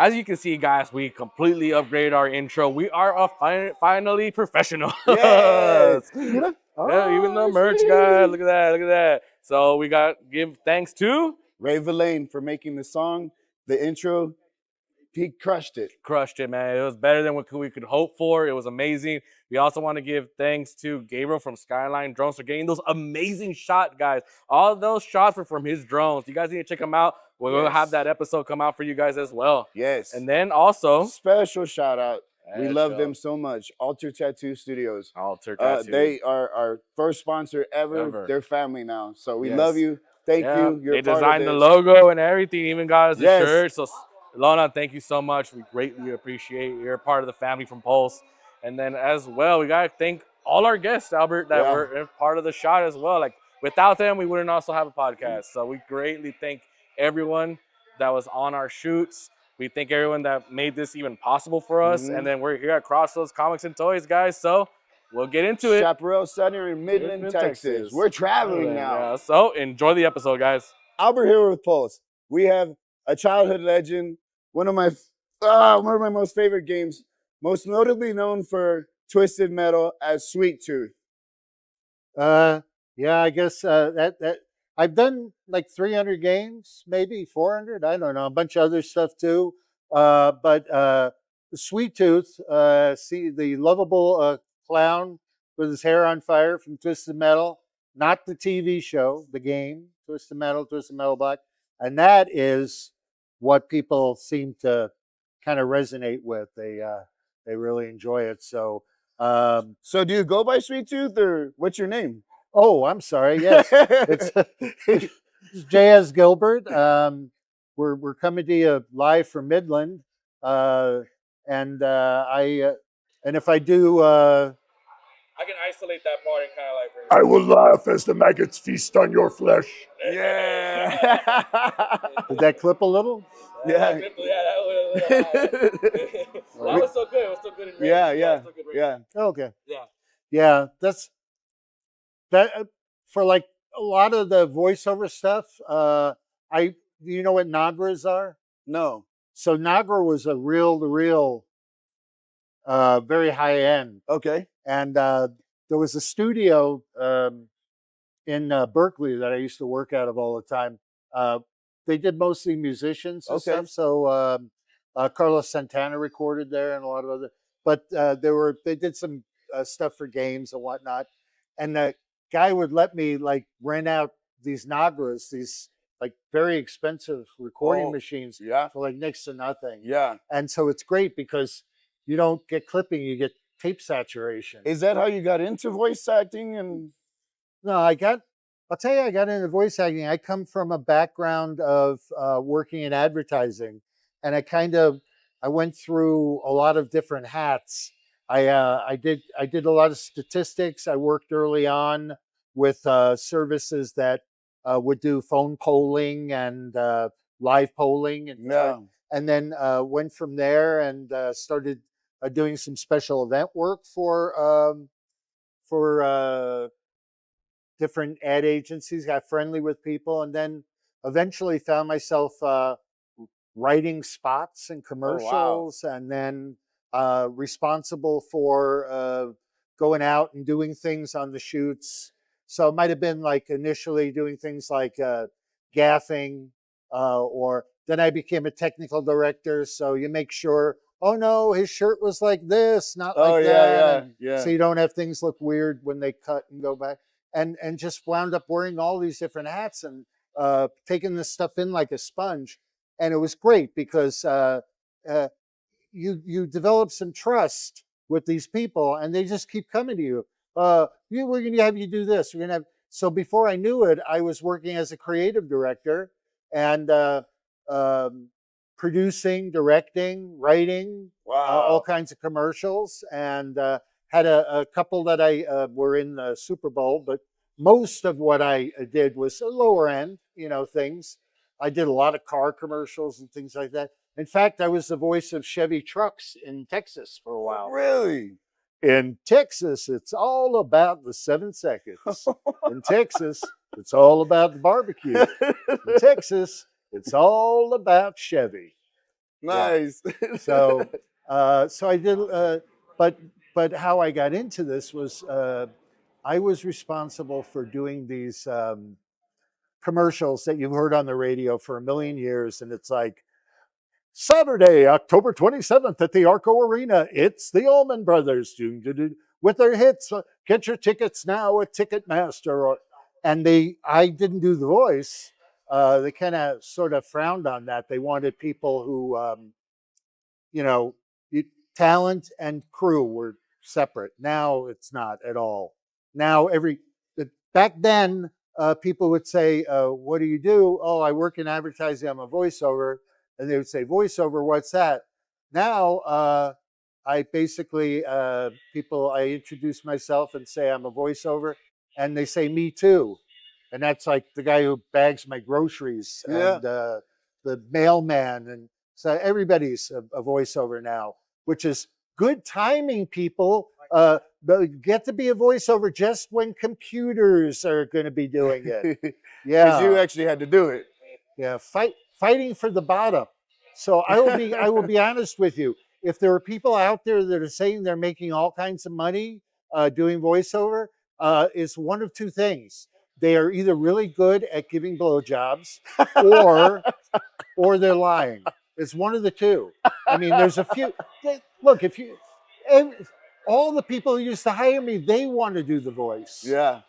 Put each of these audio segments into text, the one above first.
As you can see, guys, we completely upgraded our intro. We are finally professional. Yes. Yeah, even the merch guy. Look at that. Look at that. So we got give thanks to Ray Villain for making the song, the intro. He crushed it. Crushed it, man. It was better than what we could hope for. It was amazing. We also want to give thanks to Gabriel from Skyline Drones for getting those amazing shots, guys. All those shots were from his drones. You guys need to check them out. We'll have that episode come out for you guys as well. Yes. And then also special shout out. We love them so much. Alter Tattoo Studios. Alter Tattoo. They are our first sponsor ever. They're family now. So we love you. Thank you. They designed the logo and everything, even got us the shirt. So Lona, thank you so much. We greatly appreciate you're a part of the family from Pulse. And then as well, we got to thank all our guests, Albert, that were part of the shot as well. Like without them, we wouldn't also have a podcast. So we greatly thank everyone that was on our shoots. We thank everyone that made this even possible for us. And then we're here at Crossroads Comics and Toys, guys. So we'll get into it. Chaparral Center in Midland, Texas. We're traveling now. Yeah, so enjoy the episode, guys. Albert here with Pulse. We have a childhood legend, one of my most favorite games, most notably known for Twisted Metal as Sweet Tooth. Yeah, I guess that I've done like 300 games, maybe 400. I don't know, a bunch of other stuff too. But Sweet Tooth, see the lovable clown with his hair on fire from Twisted Metal, not the TV show, the game, Twisted Metal Black, and that is what people seem to kind of resonate with. They really enjoy it. So so do you go by Sweet Tooth or what's your name? Oh, I'm sorry. Yes, it's J.S. Gilbert. We're coming to you live from Midland, and if I do, I can isolate that part and kind of like. I will laugh as the maggots feast on your flesh. Yeah. Did that clip a little? Yeah. That was a little high. That was so good. It was so good. Yeah. Okay. Yeah. Yeah. That's that for like a lot of the voiceover stuff. You know what Nagras are? No. So Nagra was a reel-to-reel, very high end. Okay. And there was a studio in Berkeley that I used to work out of all the time. They did mostly musicians and stuff. So Carlos Santana recorded there and a lot of other. But they did some stuff for games and whatnot. And the guy would let me like rent out these Nagras, these like very expensive recording machines for like next to nothing. Yeah. And so it's great because you don't get clipping, you get tape saturation. Is that how you got into voice acting? And no, I'll tell you, I got into voice acting. I come from a background of working in advertising, and I went through a lot of different hats. I did a lot of statistics. I worked early on with services that would do phone polling and live polling, and then went from there and started doing some special event work for different ad agencies. Got friendly with people, and then eventually found myself writing spots and commercials, and then responsible for going out and doing things on the shoots. So it might have been like initially doing things like gaffing, or then I became a technical director. So you make sure, oh no, his shirt was like this, not like that. Yeah. So you don't have things look weird when they cut and go back. And just wound up wearing all these different hats and taking this stuff in like a sponge. And it was great because you develop some trust with these people, and they just keep coming to you. we're going to have you do this. We're going to have. So before I knew it, I was working as a creative director and producing, directing, writing, all kinds of commercials, and had a couple that I were in the Super Bowl. But most of what I did was lower end, things. I did a lot of car commercials and things like that. In fact, I was the voice of Chevy trucks in Texas for a while. Really? In Texas, it's all about the 7 seconds. In Texas, it's all about the barbecue. In Texas, it's all about Chevy. Nice. Yeah. So I did, but how I got into this was I was responsible for doing these commercials that you've heard on the radio for a million years, and it's like, Saturday, October 27th at the Arco Arena, it's the Allman Brothers with their hits. Get your tickets now at Ticketmaster. And I didn't do the voice. They kind of sort of frowned on that. They wanted people who, talent and crew were separate. Now it's not at all. Now back then, people would say, what do you do? Oh, I work in advertising. I'm a voiceover. And they would say, voiceover, what's that? Now, I basically, I introduce myself and say I'm a voiceover, and they say, me too. And that's like the guy who bags my groceries and the mailman. And so everybody's a voiceover now, which is good timing, people. Get to be a voiceover just when computers are going to be doing it. Yeah. Because you actually had to do it. Yeah, fighting for the bottom. So I will be honest with you. If there are people out there that are saying they're making all kinds of money doing voiceover, it's one of two things. They are either really good at giving blowjobs, or they're lying. It's one of the two. I mean, there's a few. Look, all the people who used to hire me, they want to do the voice. Yeah.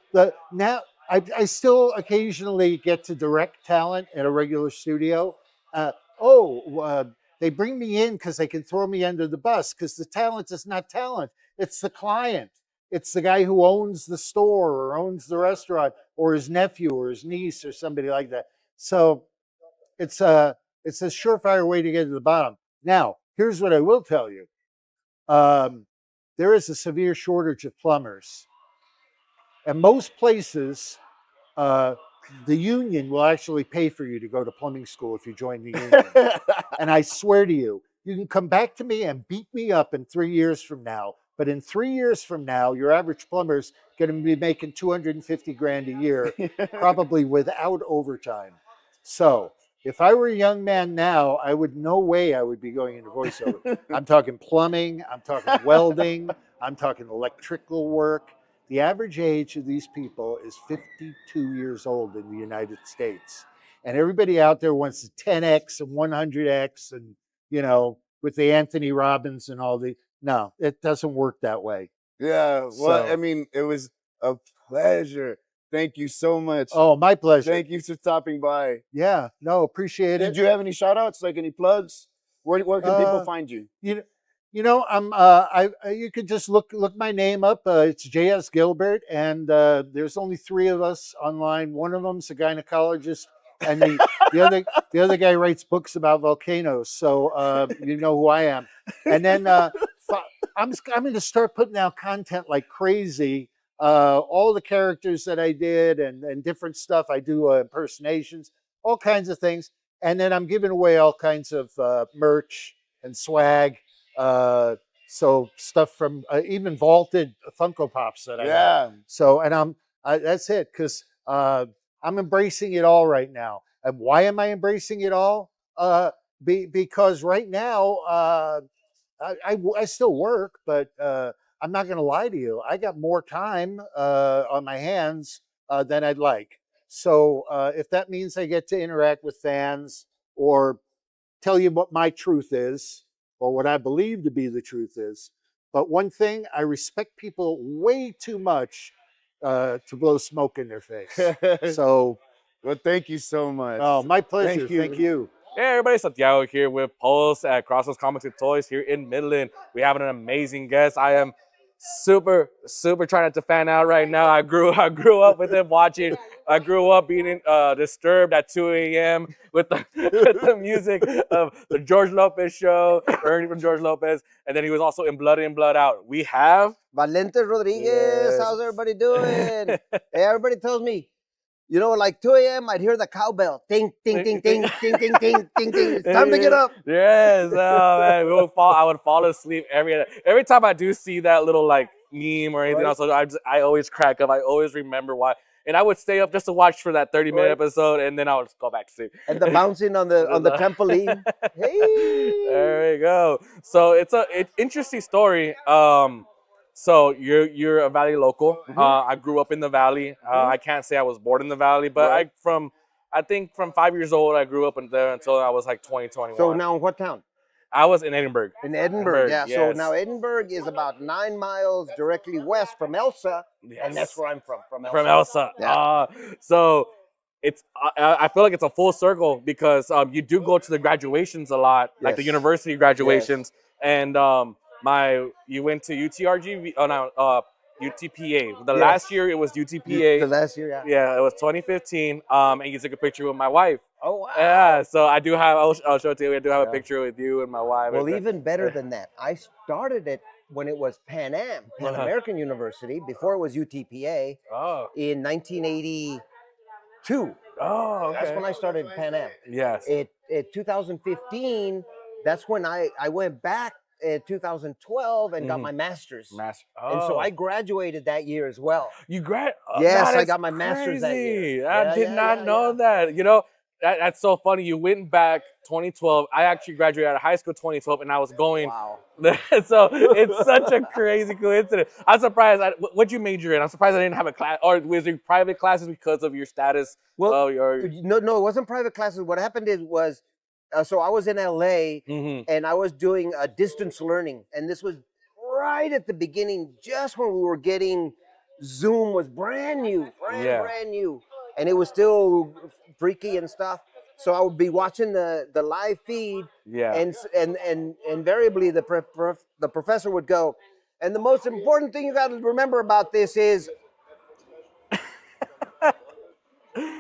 Now I still occasionally get to direct talent in a regular studio. They bring me in because they can throw me under the bus because the talent is not talent. It's the client. It's the guy who owns the store or owns the restaurant or his nephew or his niece or somebody like that. So it's a surefire way to get to the bottom. Now, here's what I will tell you. There is a severe shortage of plumbers. And most places, the union will actually pay for you to go to plumbing school if you join the union. And I swear to you, you can come back to me and beat me up in 3 years from now. But in 3 years from now, your average plumber's going to be making $250,000 a year, probably without overtime. So if I were a young man now, no way I would be going into voiceover. I'm talking plumbing, I'm talking welding, I'm talking electrical work. The average age of these people is 52 years old in the United States. And everybody out there wants to 10X and 100X and, with the Anthony Robbins and all the, no, it doesn't work that way. Yeah. Well, I mean, it was a pleasure. Thank you so much. Oh, my pleasure. Thank you for stopping by. Yeah, no, appreciate it. Did you have any shout outs, like any plugs? Where can people find you? You could just look my name up. It's J.S. Gilbert, and there's only 3 of us online. One of them's a gynecologist, and the other guy writes books about volcanoes. So you know who I am. And then I'm going to start putting out content like crazy. All the characters that I did and different stuff. I do impersonations, all kinds of things, and then I'm giving away all kinds of merch and swag. So stuff from even vaulted Funko Pops that I have. So, and that's it, because I'm embracing it all right now. And why am I embracing it all? Because right now I still work, but I'm not going to lie to you. I got more time on my hands than I'd like. So if that means I get to interact with fans or tell you what my truth is, or what I believe to be the truth is. But one thing, I respect people way too much to blow smoke in their face. So, well, thank you so much. Oh, my pleasure. Thank you. Hey everybody, Santiago here with Pulse at Crossroads Comics and Toys here in Midland. We have an amazing guest. I am super trying not to fan out right now. I grew up with him watching. I grew up being disturbed at 2 a.m. with the music of the George Lopez show, Ernie from George Lopez, and then he was also in Blood In, Blood Out. We have Valente Rodriguez. Yes. How's everybody doing? Hey, everybody tells me, you know, like 2 a.m. I'd hear the cowbell. Ting, ting, ting, ting, ting, ting, ting, ting, ting. It's time to get up. Yes, oh man, I would fall asleep every time I do see that little like meme or anything else. I always crack up. I always remember why, and I would stay up just to watch for that 30-minute episode, and then I would just go back to sleep. And the bouncing on the trampoline. Hey, there we go. So it's an interesting story. So you're a Valley local. I grew up in the Valley. I can't say I was born in the Valley, but I think from 5 years old I grew up in there until I was like 20, 21. So now in what town? I was in Edinburgh. In Edinburgh, yeah. Yes. So now Edinburgh is about 9 miles directly west from Elsa, and that's where I'm from. From Elsa. From Elsa. Yeah. So it's I feel like it's a full circle because you do go to the graduations a lot, like the university graduations, and you went to UTRGV. Oh no, UTPA. The last year it was UTPA. The last year, yeah. Yeah, it was 2015. And you took a picture with my wife. Oh wow. Yeah, so I do have. I'll show it to you. I do have a picture with you and my wife. Well, even better than that, I started it when it was Pan American University, before it was UTPA. In 1982. Oh, okay. That's when I started Pan Am. Yes. In 2015, that's when I went back in 2012 and got my master's. And so I graduated that year as well. You Yes, I got my master's that year. I did not know that. You know, that's so funny. You went back 2012. I actually graduated out of high school 2012, and I was going. Wow. So it's such a crazy coincidence. I'm surprised. What'd you major in? I'm surprised I didn't have a class. Or was it private classes because of your status? Well, no, it wasn't private classes. What happened was, so I was in LA, and I was doing distance learning, and this was right at the beginning, just when we were getting Zoom was brand new, brand new, and it was still freaky and stuff. So I would be watching the live feed, and invariably the professor would go, and the most important thing you got to remember about this is.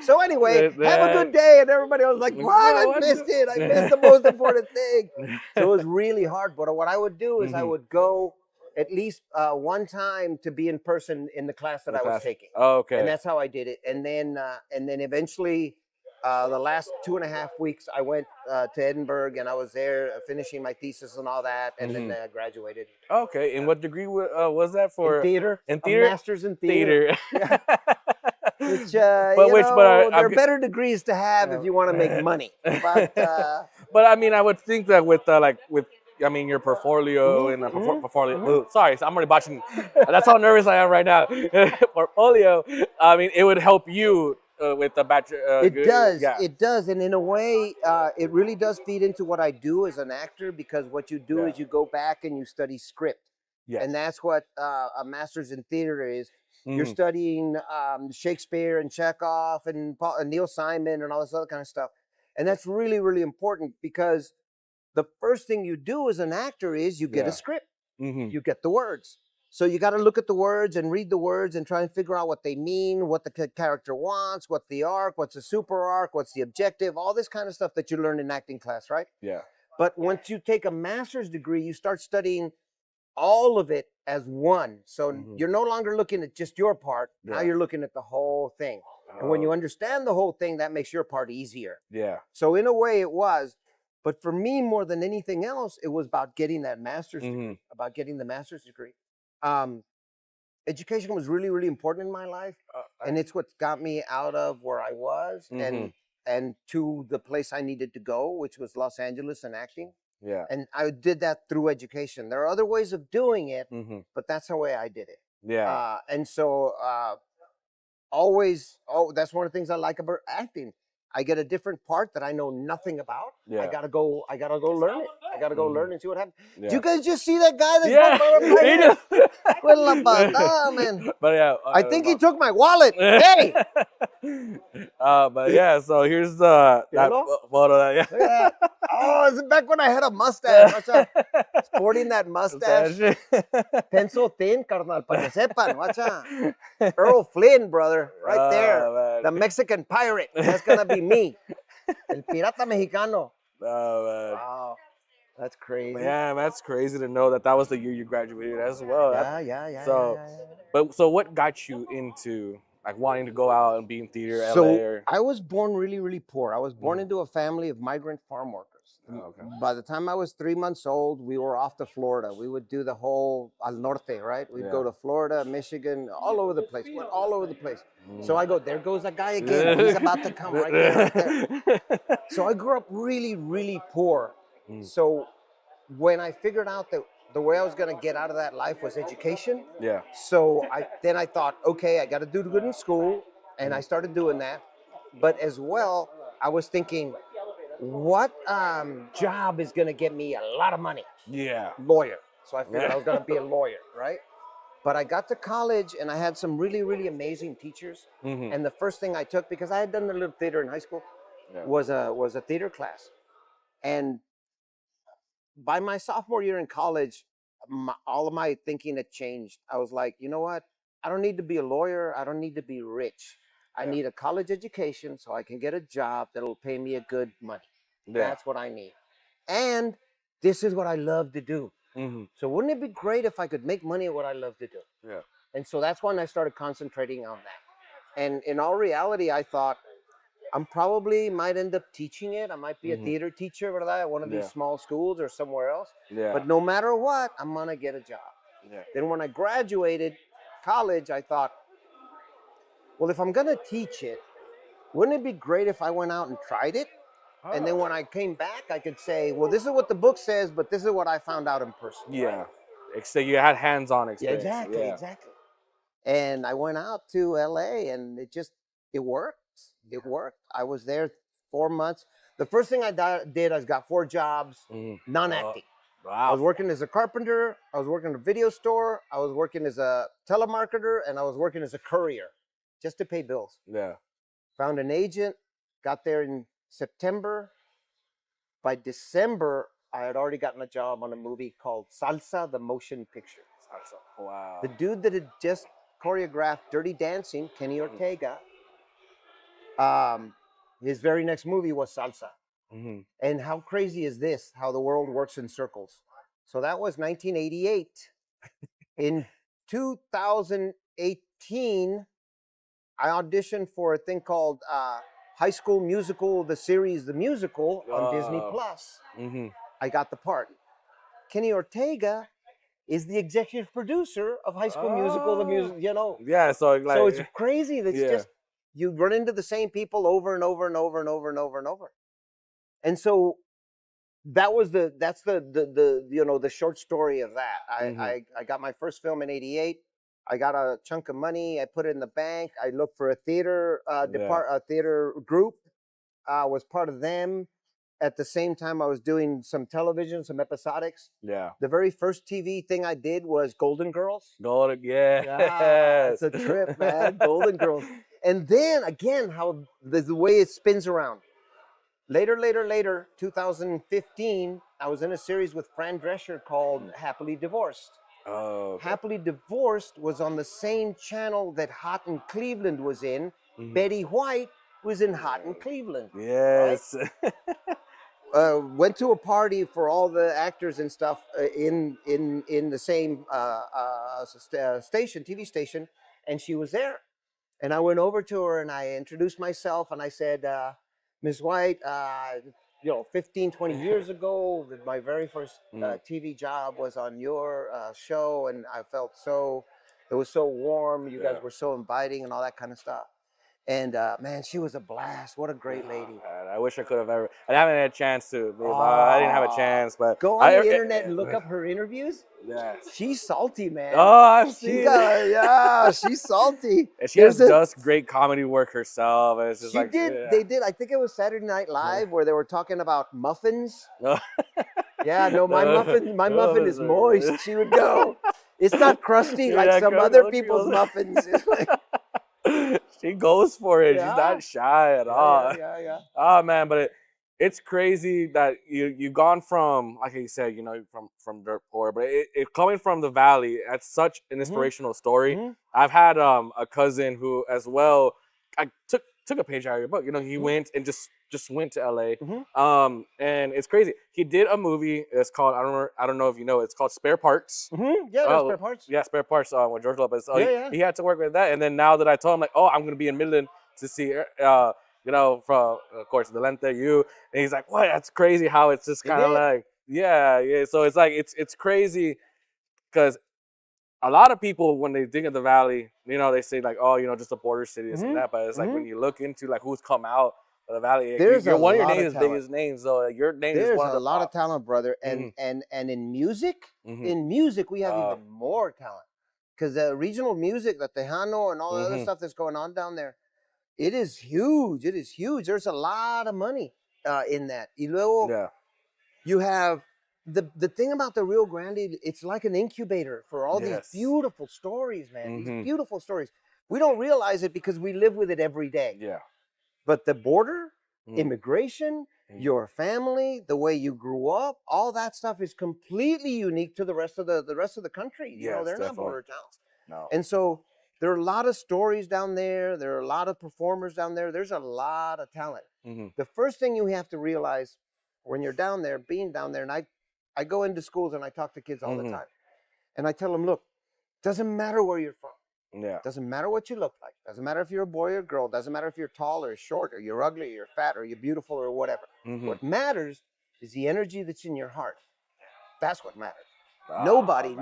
So anyway, have a good day, and everybody was like, "What? I missed it! I missed the most important thing." So it was really hard. But what I would do is I would go at least one time to be in person in the class that I was taking. Oh, okay. And that's how I did it. And then eventually, the last 2.5 weeks, I went to Edinburgh, and I was there finishing my thesis and all that, and then graduated. Okay. And what degree was that for? In theater. In theater. A master's in theater. Which, they're better degrees to have if you want to make money. But I mean, I would think that with your portfolio and portfolio. Sorry, I'm already botching. That's how nervous I am right now. Portfolio. I mean, it would help you with the bachelor. It does. Yeah. It does, and in a way, it really does feed into what I do as an actor, because what you do is you go back and you study script, and that's what a master's in theater is. You're studying Shakespeare and Chekhov and Neil Simon and all this other kind of stuff. And that's really, really important, because the first thing you do as an actor is you get a script. You get the words. So you got to look at the words and read the words and try and figure out what they mean, what the character wants, what the arc, what's the super arc, what's the objective, all this kind of stuff that you learn in acting class, right? Yeah. But once you take a master's degree, you start studying all of it as one. So you're no longer looking at just your part. Now you're looking at the whole thing. And when you understand the whole thing, that makes your part easier. Yeah. So in a way it was, but for me, more than anything else, it was about getting that master's degree, about getting the master's degree. Education was really, really important in my life. And it's what got me out of where I was and to the place I needed to go, which was Los Angeles and acting. Yeah. And I did that through education. There are other ways of doing it, but that's the way I did it. Yeah. And so that's one of the things I like about acting. I get a different part that I know nothing about. Yeah. I gotta go learn it. I gotta go learn and see what happens. Yeah. Did you guys just see that guy that man? But yeah, I think he took my wallet. Hey! But yeah, so here's that photo. Yeah. Look at that. Oh, is it back when I had a mustache? Watch out. Sporting that mustache. Pencil thin, carnal, para que sepan. Watch out. Earl Flynn, brother. Right there. Man. The Mexican pirate. That's going to be me. El pirata mexicano. Oh, man. Wow. That's crazy. Yeah, that's crazy to know that was the year you graduated as well. Yeah. But so what got you into like wanting to go out and be in theater, So LA? Or... I was born really, really poor. I was born into a family of migrant farm workers. Oh, okay. By the time I was 3 months old, we were off to Florida. We would do the whole Al Norte, right? We'd go to Florida, Michigan, all over the place. Went all over the place. So I go, there goes that guy again. He's about to come right there, right there. So I grew up really, really poor. So when I figured out that the way I was going to get out of that life was education. Yeah. So I thought, okay, I got to do good in school. And I started doing that. But as well, I was thinking, what job is going to get me a lot of money? Yeah. Lawyer. So I figured I was going to be a lawyer, right? But I got to college and I had some really, really amazing teachers. And the first thing I took, because I had done a little theater in high school, was a theater class. And by my sophomore year in college, all of my thinking had changed. I was like, you know what? I don't need to be a lawyer. I don't need to be rich. I need a college education so I can get a job that'll pay me a good money. That's what I need. And this is what I love to do. So wouldn't it be great if I could make money at what I love to do? Yeah. And so that's when I started concentrating on that. And in all reality, I thought, I'm probably might end up teaching it. I might be a theater teacher at one of these small schools or somewhere else. Yeah. But no matter what, I'm going to get a job. Yeah. Then when I graduated college, I thought, well, if I'm going to teach it, wouldn't it be great if I went out and tried it? Oh. And then when I came back, I could say, well, this is what the book says, but this is what I found out in person. Yeah. So you had hands-on experience. Yeah, exactly. And I went out to LA and it worked. It worked. I was there 4 months. The first thing I did, I got 4 jobs, non-acting. Wow. I was working as a carpenter. I was working at a video store. I was working as a telemarketer, and I was working as a courier, just to pay bills. Yeah. Found an agent. Got there in September. By December, I had already gotten a job on a movie called Salsa, the Motion Picture. Salsa. Wow. The dude that had just choreographed Dirty Dancing, Kenny Ortega. His very next movie was Salsa. And how crazy is this, how the world works in circles? So that was 1988. In 2018, I auditioned for a thing called High School Musical, the series, The Musical on Disney Plus. I got the part. Kenny Ortega is the executive producer of High School Musical, the music, Yeah, so it's crazy. That's just, you run into the same people over and over and over and over and over and over. And so that's the short story of that. I got my first film in '88. I got a chunk of money. I put it in the bank. I looked for a theater theater group. Was part of them. At the same time, I was doing some television, some episodics. Yeah. The very first TV thing I did was Golden Girls. It's a trip, man. Golden Girls. And then again, how the way it spins around. Later, 2015, I was in a series with Fran Drescher called Happily Divorced. Oh. Okay. Happily Divorced was on the same channel that Hot in Cleveland was in. Betty White was in Hot in Cleveland. Yes. Right? Went to a party for all the actors and stuff in the same TV station, and she was there. And I went over to her and I introduced myself and I said, Ms. White, 15, 20 years ago, my very first TV job was on your show, and I felt it was so warm. You guys were so inviting and all that kind of stuff. And man, she was a blast. What a great lady. God, I wish I could have I haven't had a chance to. I didn't have a chance, but go on the internet and look up her interviews. Yeah. She's salty, man. Oh, I've seen it. She's salty. And she does great comedy work herself. And it's just They did. I think it was Saturday Night Live where they were talking about muffins. My muffin is moist. She would go, it's not crusty like some other people's muffins. She goes for it. Yeah. She's not shy at all. Yeah. Oh man, but it's crazy that you've gone from, like you said, from dirt poor, but it coming from the valley. That's such an inspirational story. I've had a cousin who as well. I took a page out of your book. He went and just went to LA. And it's crazy. He did a movie. It's called I don't know if you know. It's called Spare Parts. Yeah, Spare Parts. Yeah, Spare Parts. With George Lopez. So Yeah. he had to work with that. And then now that I told him like, oh, I'm gonna be in Midland to see from of course Delente, you, and he's like, what? That's crazy how it's just kind of like, yeah. So it's like it's crazy because a lot of people when they think of the valley, they say like, oh, just a border city, this and that. But it's like when you look into like who's come out of the valley, there's one of your lot names' biggest names. So your name is one of the lot of talent, brother. And in music, we have even more talent because the regional music, the Tejano and all the other stuff that's going on down there. It is huge. It is huge. There's a lot of money in that. You have the thing about the Rio Grande. It's like an incubator for all these beautiful stories, man. These beautiful stories. We don't realize it because we live with it every day. Yeah. But the border, immigration, your family, the way you grew up, all that stuff is completely unique to the rest of the country. They're not border towns. No. And so there are a lot of stories down there. There are a lot of performers down there. There's a lot of talent. The first thing you have to realize when you're down there, being down there, and I go into schools and I talk to kids all the time. And I tell them, look, doesn't matter where you're from. Yeah. Doesn't matter what you look like. Doesn't matter if you're a boy or a girl. Doesn't matter if you're tall or short or you're ugly or you're fat or you're beautiful or whatever. What matters is the energy that's in your heart. That's what matters. Nobody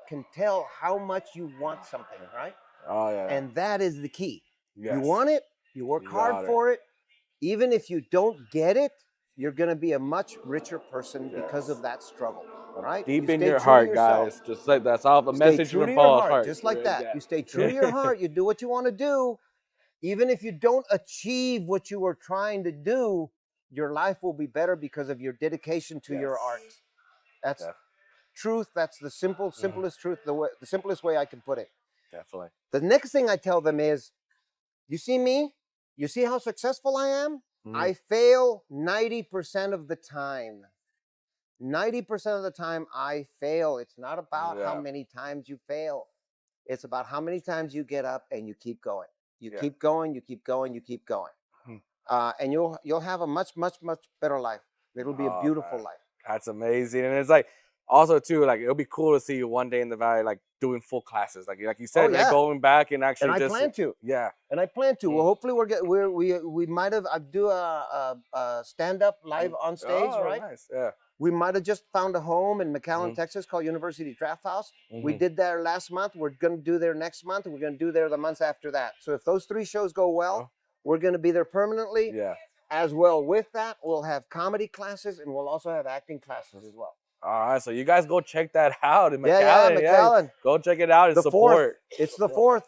can tell how much you want something, right? Oh yeah. And that is the key. Yes. You want it, you work hard for it. Even if you don't get it, you're going to be a much richer person because of that struggle, right? Deep in your heart, guys. Just like that's all the message from Paul's heart. Just like that. You stay true to your heart. You do what you want to do. Even if you don't achieve what you were trying to do, your life will be better because of your dedication to your art. That's truth. That's the simplest truth, the simplest way I can put it. Definitely. The next thing I tell them is, you see me? You see how successful I am? I fail 90% of the time. 90% of the time I fail. It's not about how many times you fail. It's about how many times you get up and you keep going. You keep going, you keep going, you keep going. And you'll have a much, much, much better life. It'll be a beautiful life. That's amazing. And it's like, also too, like it'll be cool to see you one day in the valley, like doing full classes, like you said, like going back and actually. And I plan to. Yeah. And I plan to. Well, hopefully we might have. I do a stand up live on stage, right? Nice. Yeah. We might have just found a home in McAllen, Texas, called University Draft House. We did there last month. We're going to do there next month, and we're going to do there the months after that. So if those 3 shows go well, we're going to be there permanently. Yeah. As well with that, we'll have comedy classes, and we'll also have acting classes as well. All right, so you guys go check that out in McAllen. Yeah, McAllen. Go check it out and the support. 4th. It's the 4th.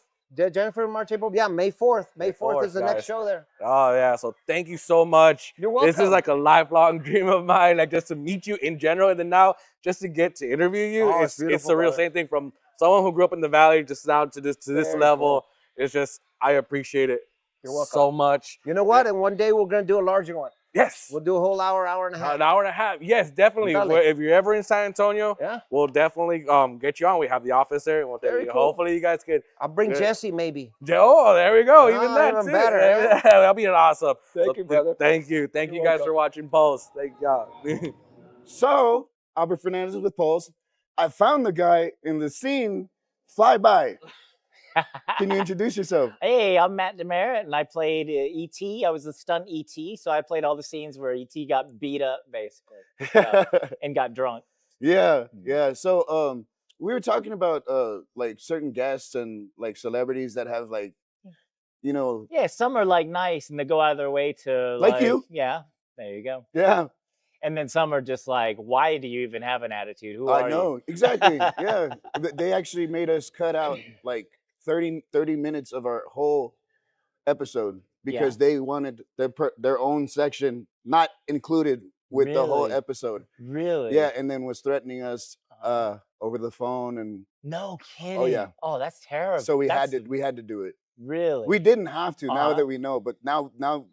Jennifer, March, April. Yeah, May 4th. May 4th is the next show there. Oh, yeah. So thank you so much. You're welcome. This is like a lifelong dream of mine, like just to meet you in general. And then now just to get to interview you, it's the real same thing from someone who grew up in the valley just now to this level. Cool. It's just, I appreciate it. You're welcome. So much. You know what? And one day we're going to do a larger one. Yes. We'll do a whole hour and a half. An hour and a half. Yes, definitely. If you're ever in San Antonio, we'll definitely get you on. We have the office there. We'll cool. Hopefully you guys could. I'll bring Jesse maybe. Oh, there we go. Even that even too. better. That'll be awesome. Thank you, brother. Thank you. Thank you guys for watching Pulse. Thank y'all. So, Albert Fernandez with Pulse. I found the guy in the scene fly by. Can you introduce yourself? Hey, I'm Matt Demerit, and I played E.T. I was the stunt E.T., so I played all the scenes where E.T. got beat up, basically, and got drunk. Yeah. So, we were talking about like certain guests and like celebrities that have like, Yeah, some are like nice and they go out of their way to like you. Yeah, there you go. Yeah. And then some are just like, why do you even have an attitude? Who are you? I know, exactly. Yeah. They actually made us cut out like 30 minutes of our whole episode because they wanted their own section not included with the whole episode. Really? Yeah, and then was threatening us over the phone and No kidding. Oh yeah. Oh, that's terrible. So we had to do it. Really? We didn't have to now that we know, but now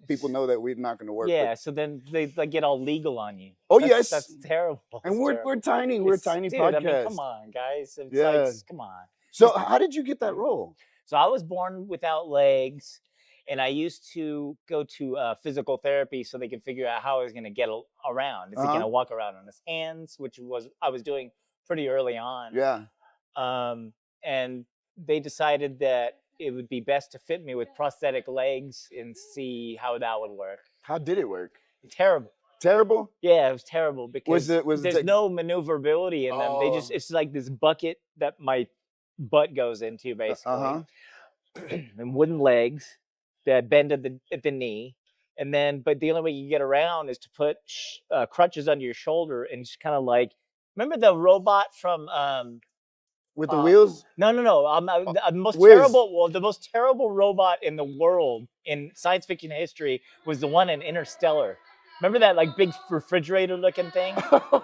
people know that we're not going to work. Yeah. So then they get all legal on you. Oh yes. That's terrible. And we're tiny. We're a tiny podcast. I mean, come on, guys. It's like, come on. So how did you get that role? So I was born without legs, and I used to go to physical therapy so they could figure out how I was going to get around. Is he going to walk around on his hands, which I was doing pretty early on. Yeah. And they decided that it would be best to fit me with prosthetic legs and see how that would work. How did it work? Terrible. Terrible? Yeah, it was terrible because there's no maneuverability in them. Oh. It's like this bucket that my butt goes into, basically. And wooden legs that bend at the knee. And then, but the only way you get around is to put crutches under your shoulder and just kind of like, remember the robot from with the wheels? No. The most terrible robot in the world in science fiction history was the one in Interstellar. Remember that like big refrigerator looking thing?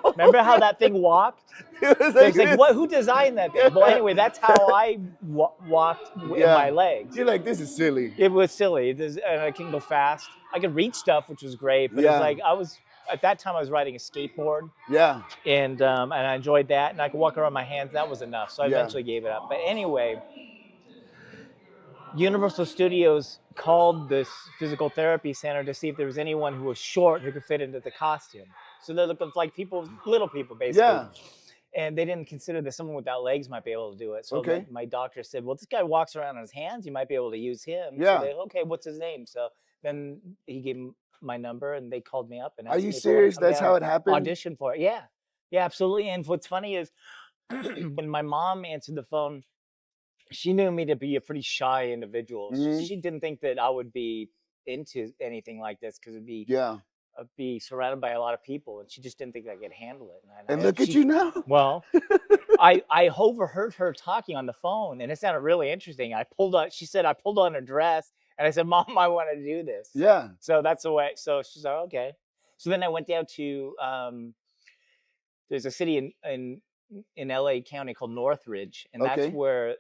Remember how that thing walked? It was like what? Who designed that thing? Well, anyway, that's how I walked with my legs. You're like, this is silly. It was silly. And I couldn't go fast. I could reach stuff, which was great. But it was like at that time I was riding a skateboard. Yeah. And I enjoyed that, and I could walk around my hands. That was enough. So I eventually gave it up. But anyway, Universal Studios called this physical therapy center to see if there was anyone who was short who could fit into the costume. So they're looking for like little people, basically. Yeah. And they didn't consider that someone without legs might be able to do it. So my doctor said, well, this guy walks around on his hands. You might be able to use him. Yeah. So okay, what's his name? So then he gave him my number, and they called me up. And are you serious? That's how it happened? Audition for it. Yeah. Yeah, absolutely. And what's funny is when my mom answered the phone, she knew me to be a pretty shy individual. Mm-hmm. She didn't think that I would be into anything like this because it'd be I'd be surrounded by a lot of people, and she just didn't think I could handle it. And look at you now. Well, I overheard her talking on the phone, and it sounded really interesting. She said I pulled on her dress, and I said, Mom, I want to do this. Yeah. So that's the way. So she's like, okay. So then I went down to there's a city in LA County called Northridge, and that's where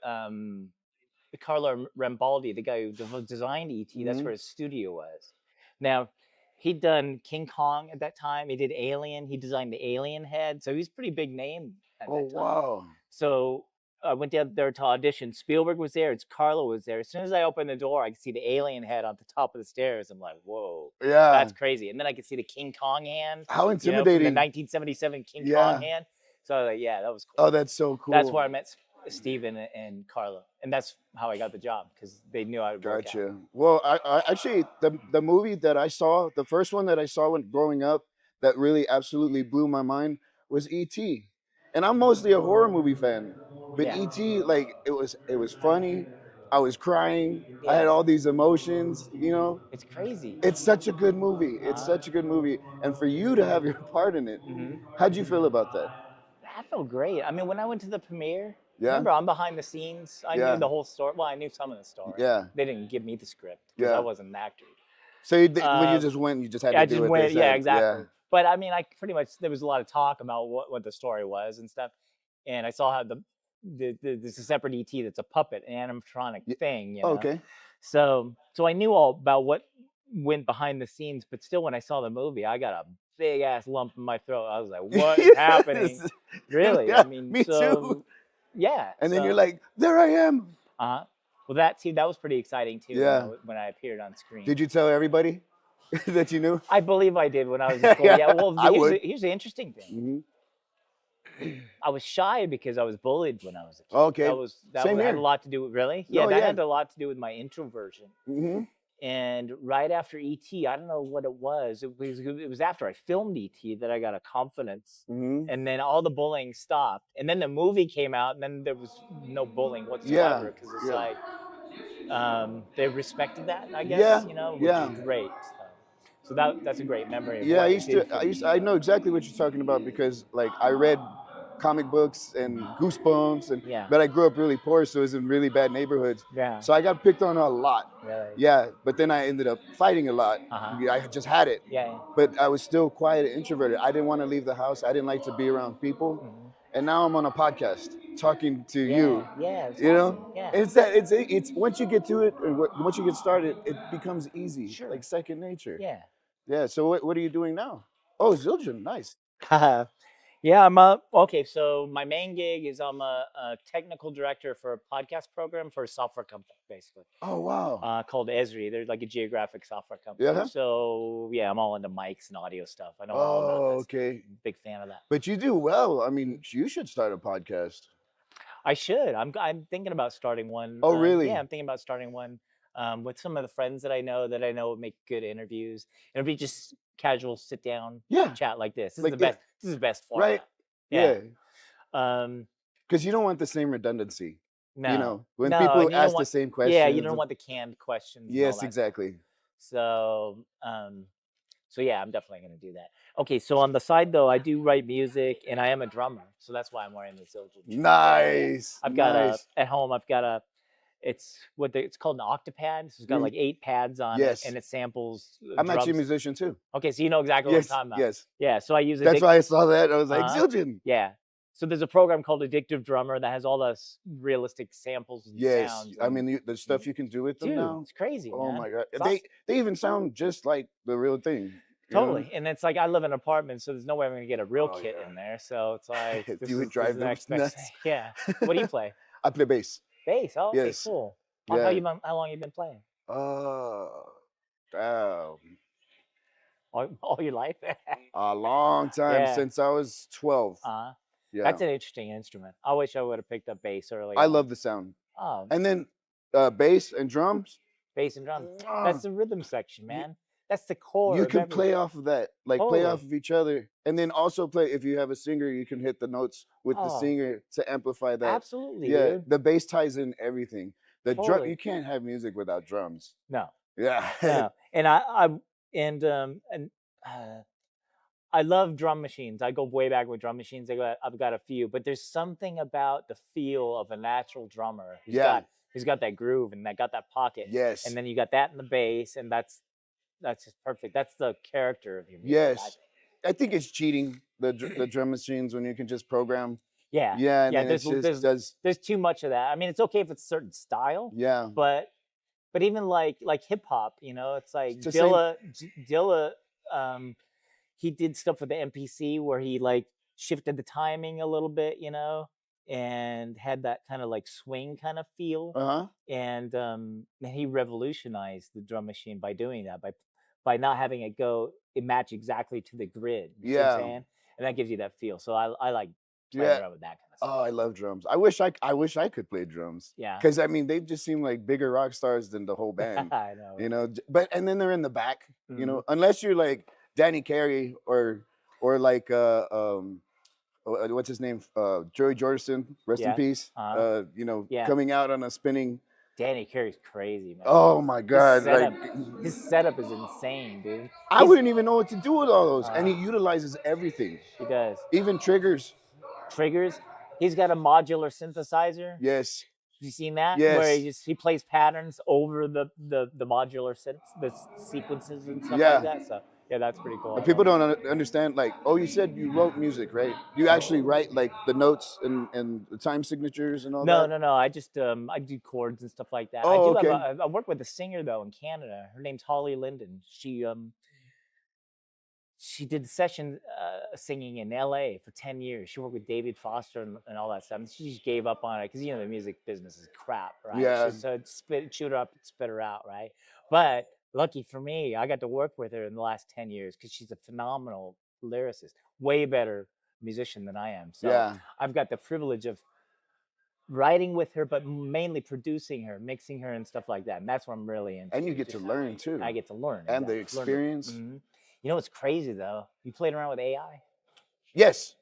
Carlo Rambaldi, the guy who designed E.T., that's where his studio was. Now, he'd done King Kong at that time. He did Alien. He designed the Alien head, so he was a pretty big name at that time. Oh, wow. So I went down there to audition. Spielberg was there. Carlo was there. As soon as I opened the door, I could see the Alien head on the top of the stairs. I'm like, whoa, that's crazy. And then I could see the King Kong hand. How intimidating! The 1977 King Kong hand. So I was like, yeah, that was cool. Oh, that's so cool. That's where I met Steven and Carlo, and that's how I got the job because they knew I would work out. Well, I actually the movie that I saw, the first one that I saw when growing up, that really absolutely blew my mind was E.T. And I'm mostly a horror movie fan, but E.T. like it was funny. I was crying. I had all these emotions. You know, it's crazy. It's such a good movie. It's such a good movie, and for you to have your part in it, how'd you feel about that? I felt great. I mean, when I went to the premiere, remember, I'm behind the scenes. I knew the whole story. Well, I knew some of the story. Yeah. They didn't give me the script because I wasn't an actor. So when you just went, you just had to do it. Yeah, exactly. Yeah. But I mean, there was a lot of talk about what the story was and stuff. And I saw how there's a separate ET that's a puppet, an animatronic thing. You know? Okay. So I knew all about what went behind the scenes, but still, when I saw the movie, I got a big ass lump in my throat. I was like, "What is happening?" Really? Yeah, I mean, me too. Yeah. And then you're like, "There I am." Well, that was pretty exciting too. Yeah. When I appeared on screen. Did you tell everybody that you knew? I believe I did when I was in school. Yeah. Well, here's the interesting thing. I was shy because I was bullied when I was a kid. Okay. That had a lot to do with had a lot to do with my introversion. And right after E.T., I don't know what it was. It was after I filmed E.T. that I got a confidence, and then all the bullying stopped. And then the movie came out, and then there was no bullying whatsoever because it's like they respected that, I guess. Which is great. So that's a great memory. I know exactly what you're talking about because like I read comic books and Goosebumps, but I grew up really poor, so it was in really bad neighborhoods. Yeah. So I got picked on a lot. Really? Yeah, but then I ended up fighting a lot. I just had it. Yeah. But I was still quiet and introverted. I didn't want to leave the house. I didn't like to be around people. And now I'm on a podcast. talking to Yeah, you. yeah, it's You know, awesome. Yeah, it's once you get to it, and once you get started, it becomes easy, sure. like second nature. Yeah. Yeah. So what are you doing now? Oh, Zildjian, nice. Yeah, okay. So my main gig is I'm a technical director for a podcast program for a software company, basically. Oh wow. Called Esri. They're like a geographic software company. Yeah. So yeah, I'm all into mics and audio stuff. I know all about Oh, this. okay. Big fan of that. But you do well. I mean, you should start a podcast. I should. I'm thinking about starting one. Oh, really? Yeah, I'm thinking about starting one with some of the friends that I know would make good interviews. It'll be just casual sit down chat like this. This Like is the best. This is the best format. Right. Yeah. Because you don't want the same redundancy. No. You know, when No, people and you don't ask the want- same questions. Yeah, you don't want the canned questions. and all Yes, that exactly. stuff. So yeah, I'm definitely gonna do that. Okay, so on the side though, I do write music and I am a drummer, so that's why I'm wearing this Zildjian shirt. Nice. I've got at home. I've got it's called an octapad. So it's got like 8 pads on it, and it samples. I'm drums. actually a musician too. Okay, so you know exactly what I'm talking about. Yes. Yeah, so I use it. That's why I saw that. I was like, Zildjian. Yeah. So there's a program called Addictive Drummer that has all the realistic samples and sounds. I mean, the stuff you can do with them Dude, now. it's crazy. Oh man. my god, It's they even sound just like the real thing. Totally, and it's like I live in an apartment, so there's no way I'm gonna get a real kit in there. So it's like you would drive them nuts. Yeah. What do you play? I play bass. Bass. Oh, okay, cool. How long you been playing? Damn. All your life? A long time, since I was 12. Yeah. That's an interesting instrument. I wish I would have picked up bass early. I love the sound. Oh. And then bass and drums. Bass and drums. That's the rhythm section, man. That's the core. You can play off of that, like play off of each other, and then also play. If you have a singer, you can hit the notes with the singer to amplify that. Absolutely. Yeah, dude. the bass ties in everything. The drum, Totally. you can't have music without drums. No. Yeah. No. And I love drum machines. I go way back with drum machines. I've got a few, but there's something about the feel of a natural drummer. He's got that groove and got that pocket. Yes. And then you got that in the bass, and that's just perfect. That's the character of your music. Yes. I think it's cheating the drum machines when you can just program. Yeah. Yeah. And there's too much of that. I mean, it's okay if it's a certain style. Yeah. But even like hip hop, it's like Dilla. He did stuff with the MPC where he like shifted the timing a little bit, and had that kind of like swing kind of feel. And he revolutionized the drum machine by doing that, by not having it match exactly to the grid. You see what I'm saying? And that gives you that feel. So I like playing around with that kind of stuff. Oh, I love drums. I wish I could play drums. Yeah. Because I mean, they just seem like bigger rock stars than the whole band. I know. And then they're in the back. Unless you're like Danny Carey or like what's his name? Joey Jordison, rest in peace. Coming out on a spinning. Danny Carey's crazy, man. Oh my God! His setup is insane, dude. I wouldn't even know what to do with all those, and he utilizes everything. He does. Even triggers. He's got a modular synthesizer. Yes. Have you seen that? Yes. Where he plays patterns over the modular the sequences and stuff like that. So yeah, that's pretty cool. People don't understand. Like, you said you wrote music, right? You actually write like the notes and the time signatures and all that. No. I just I do chords and stuff like that. Oh, okay. I work with a singer though in Canada. Her name's Holly Linden. She did session singing in LA for 10 years. She worked with David Foster and all that stuff. And she just gave up on it because, the music business is crap, right? Yeah. So shoot her up and spit her out, right? But lucky for me, I got to work with her in the last 10 years because she's a phenomenal lyricist, way better musician than I am. So I've got the privilege of writing with her, but mainly producing her, mixing her and stuff like that. And that's what I'm really into. And you get to learn too. I get to learn. And the experience. Mm-hmm. You know what's crazy though? You played around with AI? Yes.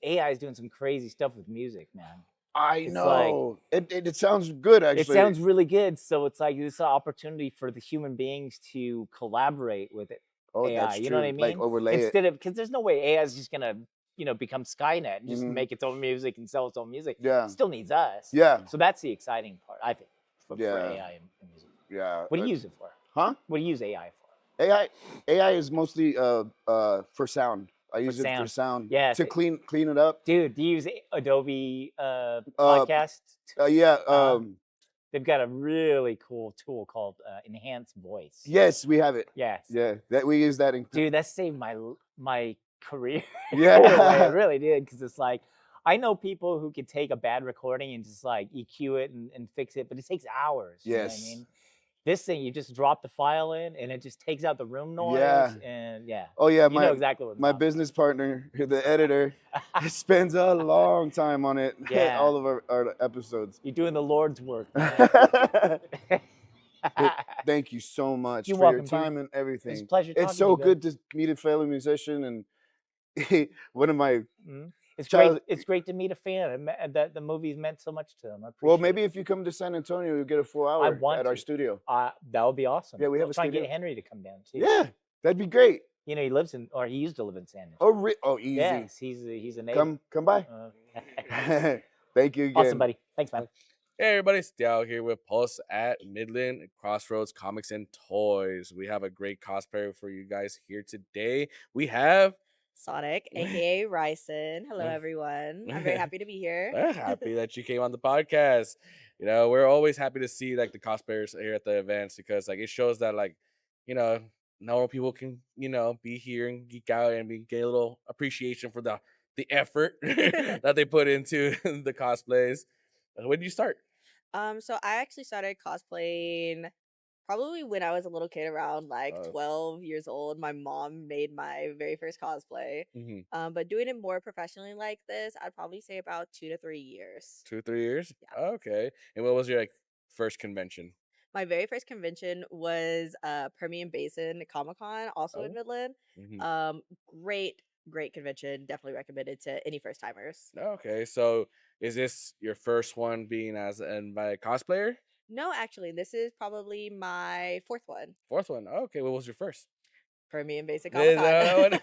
AI is doing some crazy stuff with music, man. I know. It sounds good, actually. It sounds really good. So it's like this opportunity for the human beings to collaborate with it. Oh, AI, that's you true. know what I mean? Like overlay because there's no way AI is just gonna, become Skynet and just make its own music and sell its own music. Yeah. It still needs us. Yeah. So that's the exciting part, I think, for AI and music. Yeah. What do you use it for? Huh? What do you use AI for? AI is mostly for sound. I use it for sound. Yeah. To clean it up. Dude, do you use Adobe Podcast? Yeah. They've got a really cool tool called Enhanced Voice. Yes, we have it. Yes. Yeah, that we use that. Dude, that saved my career. Yeah. It really did, because it's like, I know people who could take a bad recording and just like EQ it and fix it, but it takes hours. Yes. You know what I mean? This thing, you just drop the file in and it just takes out the room noise. Yeah. And yeah. Oh yeah, you know exactly what my business partner, the editor, spends a long time on it. Yeah. All of our episodes. You're doing the Lord's work, man. Thank you so much You're for welcome, your time dude. and everything. It's a pleasure talking It's so to you, good to meet a fellow musician, and one of my It's great to meet a fan that the movie's meant so much to them. Well, maybe if you come to San Antonio, you'll get a full hour at our studio. That would be awesome. Yeah, we have We'll a try studio. and get Henry to come down too. Yeah, that'd be great. You know, he used to live in San Antonio. Oh, easy. Yes, he's a native. Come by. Thank you again. Awesome, buddy. Thanks, man. Hey everybody, Stiao here with Pulse at Midland, Crossroads Comics and Toys. We have a great cosplayer for you guys here today. We have Sonic, aka Ryson. Hello, everyone. I'm very happy to be here. Happy that you came on the podcast. You know, we're always happy to see like the cosplayers here at the events, because like it shows that like, you know, normal people can, you know, be here and geek out and get a little appreciation for the effort that they put into the cosplays. When did you start? So I actually started cosplaying probably when I was a little kid, around like 12 years old. My mom made my very first cosplay. But doing it more professionally like this, I'd probably say about 2 to 3 years. 2 or 3 years? Yeah. Okay. And what was your like first convention? My very first convention was Permian Basin Comic-Con, also in Midland. Great convention. Definitely recommended to any first timers. Okay, so is this your first one being as by a cosplayer? No, actually, this is probably my fourth one. Fourth one. Okay, what was your first? Permian Basic Comic-Con.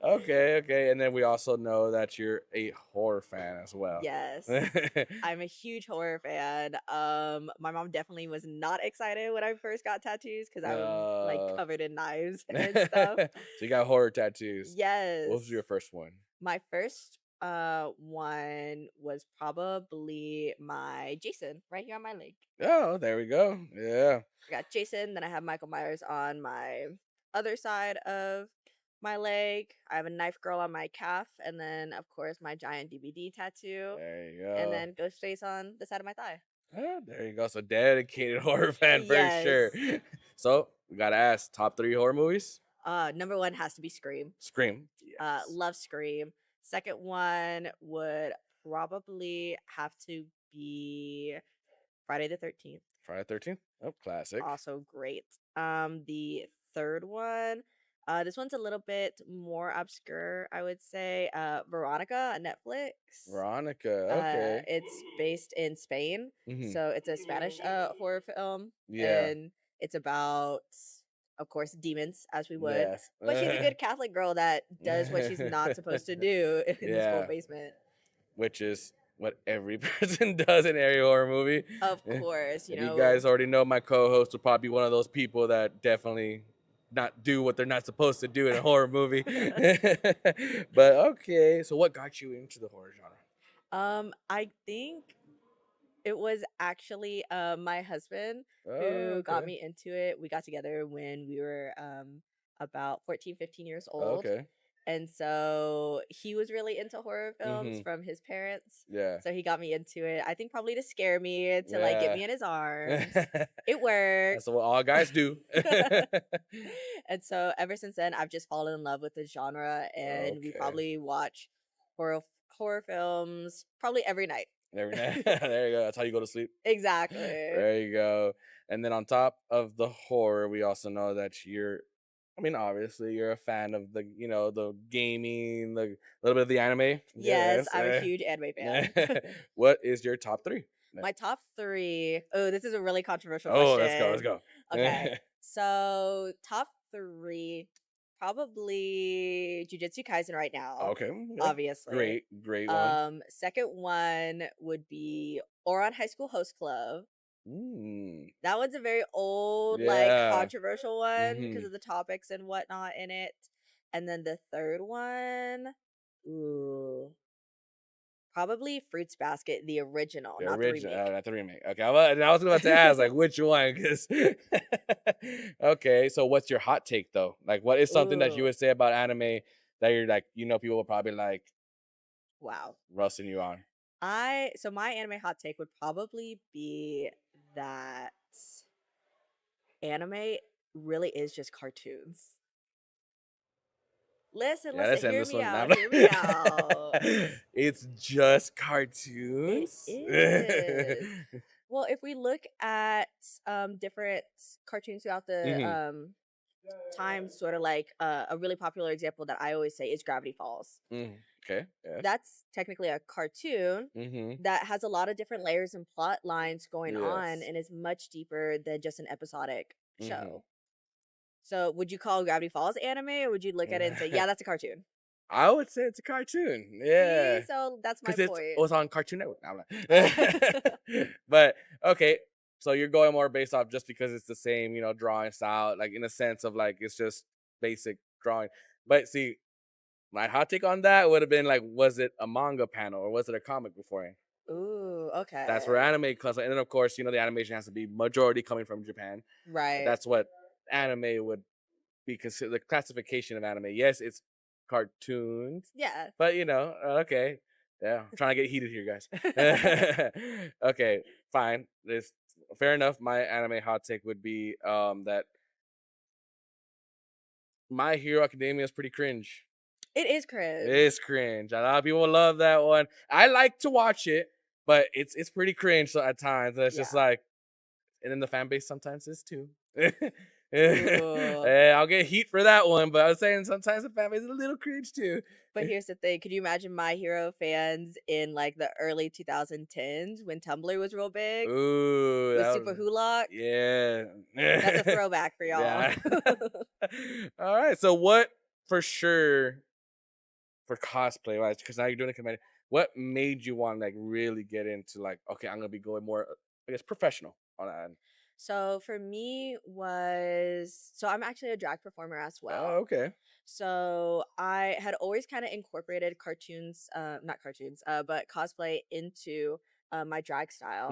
Okay. And then we also know that you're a horror fan as well. Yes. I'm a huge horror fan. My mom definitely was not excited when I first got tattoos, because I was like covered in knives and stuff. So you got horror tattoos. Yes. What was your first one? My first one was probably my Jason right here on my leg. Oh, there we go. Yeah. I got Jason, then I have Michael Myers on my other side of my leg. I have a knife girl on my calf, and then of course my giant DVD tattoo. There you go. And then Ghostface on the side of my thigh. Oh, there you go. So dedicated horror fan for sure. So we gotta ask, top 3 horror movies? Number 1 has to be Scream. Scream. Yes. Love Scream. Second one would probably have to be Friday the 13th. Friday the 13th? Oh, classic. Also great. The third one, this one's a little bit more obscure, I would say. Veronica on Netflix. Veronica, okay. It's based in Spain, so it's a Spanish horror film. Yeah. And it's about, of course, demons, as we would. Yes. But she's a good Catholic girl that does what she's not supposed to do in the school basement. Which is what every person does in every horror movie. Of course, you know. You guys already know my co-host will probably be one of those people that definitely not do what they're not supposed to do in a horror movie. But okay, so what got you into the horror genre? I think it was actually my husband who got me into it. We got together when we were about 14, 15 years old. Okay. And so he was really into horror films from his parents. Yeah. So he got me into it. I think probably to scare me, to like get me in his arms. It worked. That's what all guys do. And so ever since then, I've just fallen in love with the genre, and we probably watch horror films probably every night. Every night. There you go. That's how you go to sleep. Exactly. There you go. And then on top of the horror, we also know that obviously you're a fan of the, the gaming, the little bit of the anime. Yes, I'm a huge anime fan. What is your top 3? My top 3. Oh, this is a really controversial question. Let's go. Okay. So top 3, probably Jujutsu Kaisen right now. Okay. Obviously. Great one. Second one would be Ouran High School Host Club. That one's a very old, like controversial one because of the topics and whatnot in it. And then the third one, ooh, probably Fruits Basket, the original, not the remake. Not the remake. Okay, I was about to ask like which one, because okay. So what's your hot take though? Like, what is something that you would say about anime that you're like, people will probably like, wow, roasting you on? So my anime hot take would probably be that anime really is just cartoons. Listen, hear me out. Hear me out. It's just cartoons. It is. Well, if we look at different cartoons throughout the time, sort of like a really popular example that I always say is Gravity Falls. Okay. Yeah. That's technically a cartoon that has a lot of different layers and plot lines going on and is much deeper than just an episodic show. So would you call Gravity Falls anime, or would you look at it and say, yeah, that's a cartoon? I would say it's a cartoon. Yeah. See? So that's my point. It was on Cartoon Network. But okay, so you're going more based off just because it's the same, drawing style, like in a sense of like it's just basic drawing. But see, my hot take on that would have been like, was it a manga panel or was it a comic beforehand? Ooh, okay. That's where anime comes, and then of course, the animation has to be majority coming from Japan. Right. That's what anime would be considered. The classification of anime. Yes, it's cartoons. Yeah. But okay. Yeah, I'm trying to get heated here, guys. Okay, fine. It's fair enough. My anime hot take would be that My Hero Academia is pretty cringe. It is cringe. It is cringe. A lot of people love that one. I like to watch it, but it's pretty cringe at times. It's just like, and then the fan base sometimes is too. I'll get heat for that one, but I was saying sometimes the fan base is a little cringe too. But here's the thing: could you imagine My Hero fans in like the early 2010s when Tumblr was real big? Ooh, with Super Hulock. Yeah, that's a throwback for y'all. Yeah. All right, so what for sure for cosplay wise? Because now you're doing a convention. What made you want to like really get into like, okay, I'm gonna be going more, I guess, professional on that end? So for me I'm actually a drag performer as well. Oh, okay. So I had always kind of incorporated not cartoons, but cosplay into my drag style.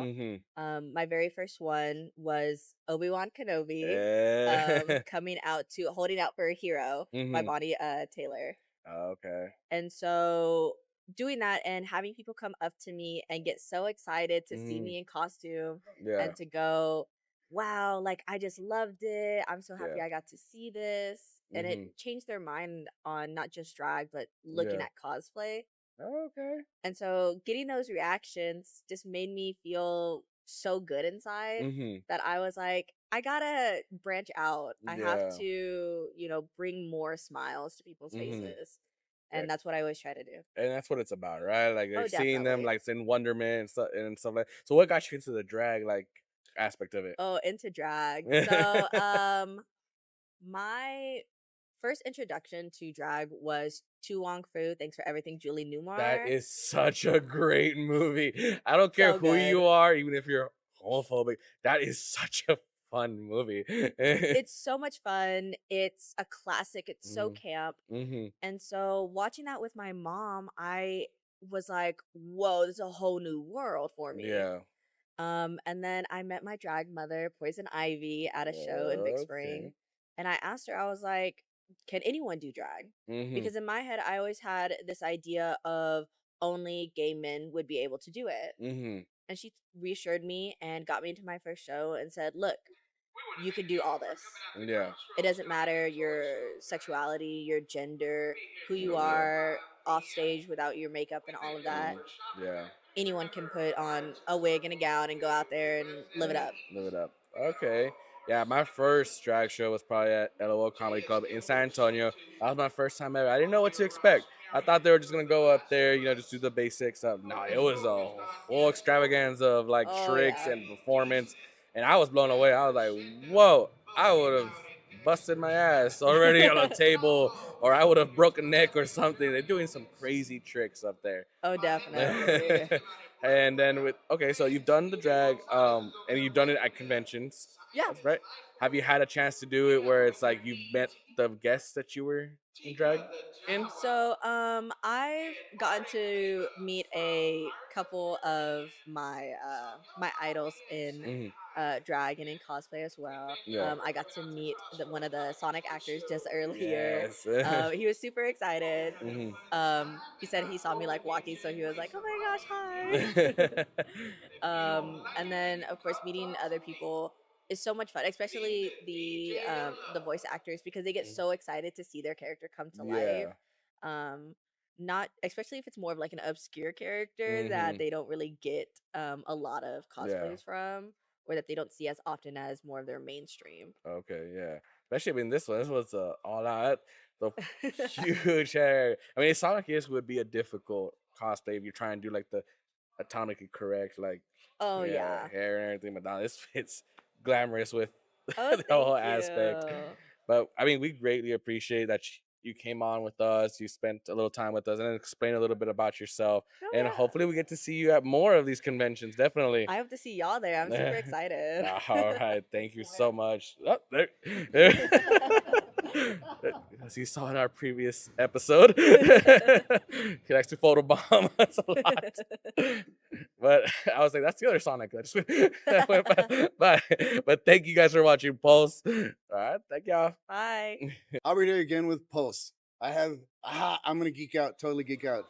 My very first one was Obi-Wan Kenobi coming out to Holding Out for a Hero by Bonnie Taylor. Okay. And so doing that and having people come up to me and get so excited to see me in costume and to go, wow, like I just loved it. I'm so happy I got to see this. And it changed their mind on not just drag, but looking at cosplay. Okay. And so getting those reactions just made me feel so good inside that I was like, I gotta branch out. I have to, bring more smiles to people's faces. And that's what I always try to do. And that's what it's about, right? Like seeing them like in wonderment and stuff like. So what got you into the drag like aspect of it? Oh, into drag. So my first introduction to drag was To Wong Fu, Thanks for Everything, Julie Newmar. That is such a great movie. I don't care who you are, even if you're homophobic. That is such a fun movie. It's so much fun. It's a classic. It's so camp. And so watching that with my mom, I was like, whoa, this is a whole new world for me. Yeah. And then I met my drag mother, Poison Ivy, at a show in Big Spring. And I asked her, I was like, can anyone do drag? Because in my head, I always had this idea of only gay men would be able to do it. And she reassured me and got me into my first show and said, look, you can do all this. Yeah. It doesn't matter your sexuality, your gender, who you are off stage without your makeup and all of that. Yeah. Anyone can put on a wig and a gown and go out there and live it up. Live it up. Okay. Yeah, my first drag show was probably at LOL Comedy Club in San Antonio. That was my first time ever. I didn't know what to expect. I thought they were just going to go up there, just do the basic stuff. No, it was a whole extravaganza of like tricks and performance. And I was blown away. I was like, whoa, I would have busted my ass already on a table, or I would have broken a neck or something. They're doing some crazy tricks up there. Oh, definitely. And then so you've done the drag, and you've done it at conventions. Yeah. Right? have you had a chance to do it where it's like you met the guests that you were in drag in? So, I've gotten to meet a couple of my idols in drag and in cosplay as well. Yeah. I got to meet one of the Sonic actors just earlier. Yes. He was super excited. He said he saw me like walking, so he was like, "Oh my gosh, hi!" And then of course meeting other people is so much fun, especially the voice actors, because they get so excited to see their character come to life. Not especially if it's more of like an obscure character that they don't really get a lot of cosplays from, or that they don't see as often as more of their mainstream. Okay, yeah. Especially, I mean, this was all out, the huge hair. I mean, Sonic is would be a difficult cosplay if you try and do like the atomically correct, like Yeah. hair and everything. But now this fits glamorous with Oh, the whole thank aspect. you. But I mean, we greatly appreciate that you came on with us. You spent a little time with us and explained a little bit about yourself. Oh, and yeah. hopefully, we get to see you at more of these conventions. Definitely. I hope to see y'all there. I'm super excited. All right, thank you so much. Oh, there. As you saw in our previous episode, he likes to photobomb us a lot. But I was like, that's the other Sonic. I just went by. But thank you guys for watching Pulse. All right, thank y'all. Bye. I'll be here again with Pulse. I'm gonna geek out, totally geek out.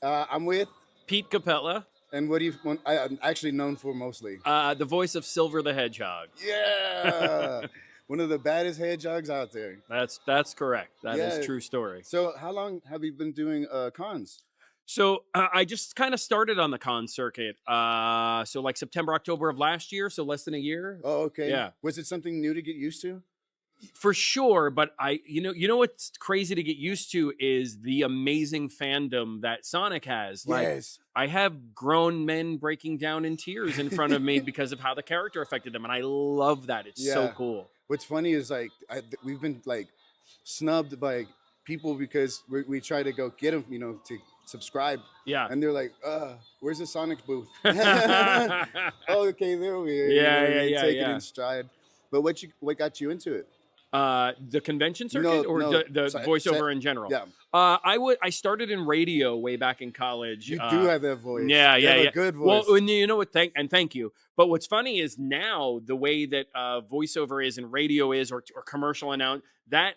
I'm with Pete Capella. And what do you want? I'm actually known for mostly the voice of Silver the Hedgehog. Yeah. One of the baddest hedgehogs out there. That's correct. That is true story. So how long have you been doing cons? So I just kind of started on the con circuit. So like September, October of last year. So less than a year. Oh, okay. Yeah. Was it something new to get used to? For sure, but you know what's crazy to get used to is the amazing fandom that Sonic has. Like, yes. I have grown men breaking down in tears in front of me because of how the character affected them, and I love that. It's so cool. What's funny is like we've been like snubbed by people because we try to go get them, to subscribe. Yeah. And they're like, where's the Sonic booth? Oh, okay, there we are. Yeah. Take it in stride. But what got you into it? The convention circuit the voiceover in general? Yeah. I started in radio way back in college. You do have that voice. Yeah. A good voice. Well, and you know what? Thank you. But what's funny is now the way that voiceover is and radio is, or commercial announce, that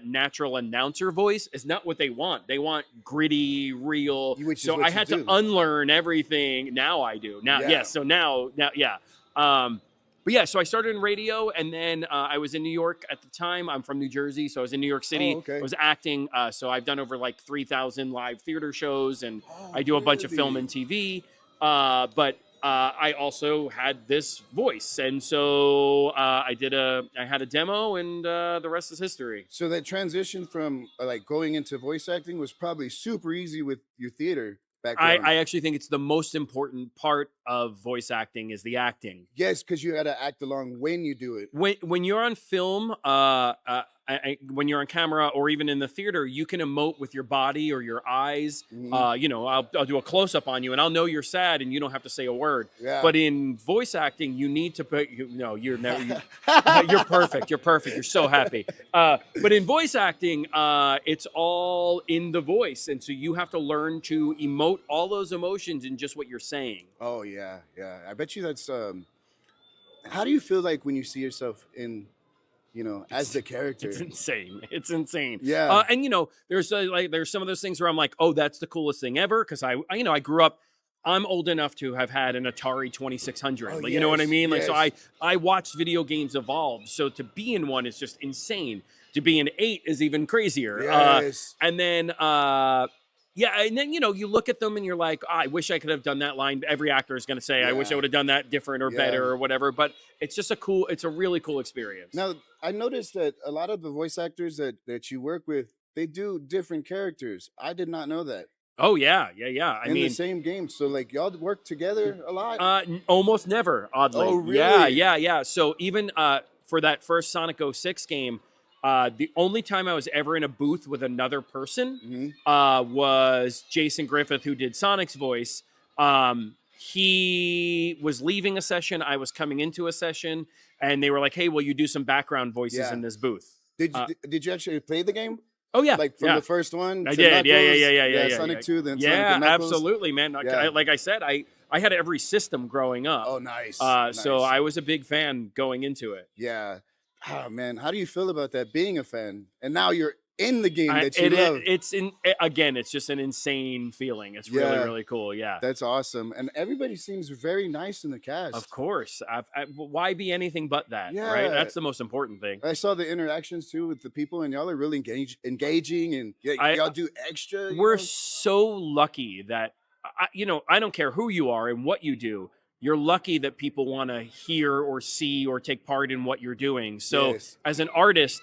natural announcer voice is not what they want. They want gritty, real. So I had to unlearn everything. Now I do. Now, yes. So now, yeah. But yeah, so I started in radio, and then I was in New York at the time. I'm from New Jersey, so I was in New York City. Oh, okay. I was acting, so I've done over like 3,000 live theater shows, and I do a bunch of film and TV. But I also had this voice, and so I had a demo, and the rest is history. So that transition from like going into voice acting was probably super easy with your theater. I actually think it's the most important part of voice acting is the acting. Yes, because you got to act along when you do it. When you're on film, when you're on camera, or even in the theater, you can emote with your body or your eyes. Mm-hmm. I'll do a close up on you, and I'll know you're sad, and you don't have to say a word. Yeah. But in voice acting, you need to put. You're never. You're perfect. You're perfect. You're so happy. But in voice acting, it's all in the voice, and so you have to learn to emote all those emotions in just what you're saying. Oh yeah. I bet you that's. How do you feel like when you see yourself in, as the character? It's insane. Yeah. And there's some of those things where I'm like, oh, that's the coolest thing ever, because I grew up. I'm old enough to have had an Atari 2600. Oh, You know what I mean? Yes. Like, so I watched video games evolve. So to be in one is just insane. To be in 8 is even crazier. Yes. And then you look at them and you're like, I wish I could have done that line. Every actor is going to say, I wish I would have done that different or better or whatever. But it's just it's a really cool experience. Now, I noticed that a lot of the voice actors that you work with, they do different characters. I did not know that. Oh, yeah. I mean, the same game. So, like, y'all work together a lot? Almost never, oddly. Oh, really? Yeah. So even for that first Sonic 06 game, the only time I was ever in a booth with another person was Jason Griffith, who did Sonic's voice. he was leaving a session. I was coming into a session, and they were like, "Hey, will you do some background voices in this booth?" Did you actually play the game? Oh yeah, like from the first one. I did. Knuckles, Yeah. Sonic 2, then Sonic yeah, and Knuckles. absolutely, man. Like I said, I had every system growing up. Oh, nice. So I was a big fan going into it. Yeah. Oh man, how do you feel about that? Being a fan, and now you're in the game that you love. It's just an insane feeling. It's really cool. Yeah, that's awesome, and everybody seems very nice in the cast. Of course, why be anything but that? Yeah, right. That's the most important thing. I saw the interactions too with the people, and y'all are really engaging, and y'all do extra. We're so lucky that I don't care who you are and what you do. You're lucky that people want to hear or see or take part in what you're doing. So as an artist,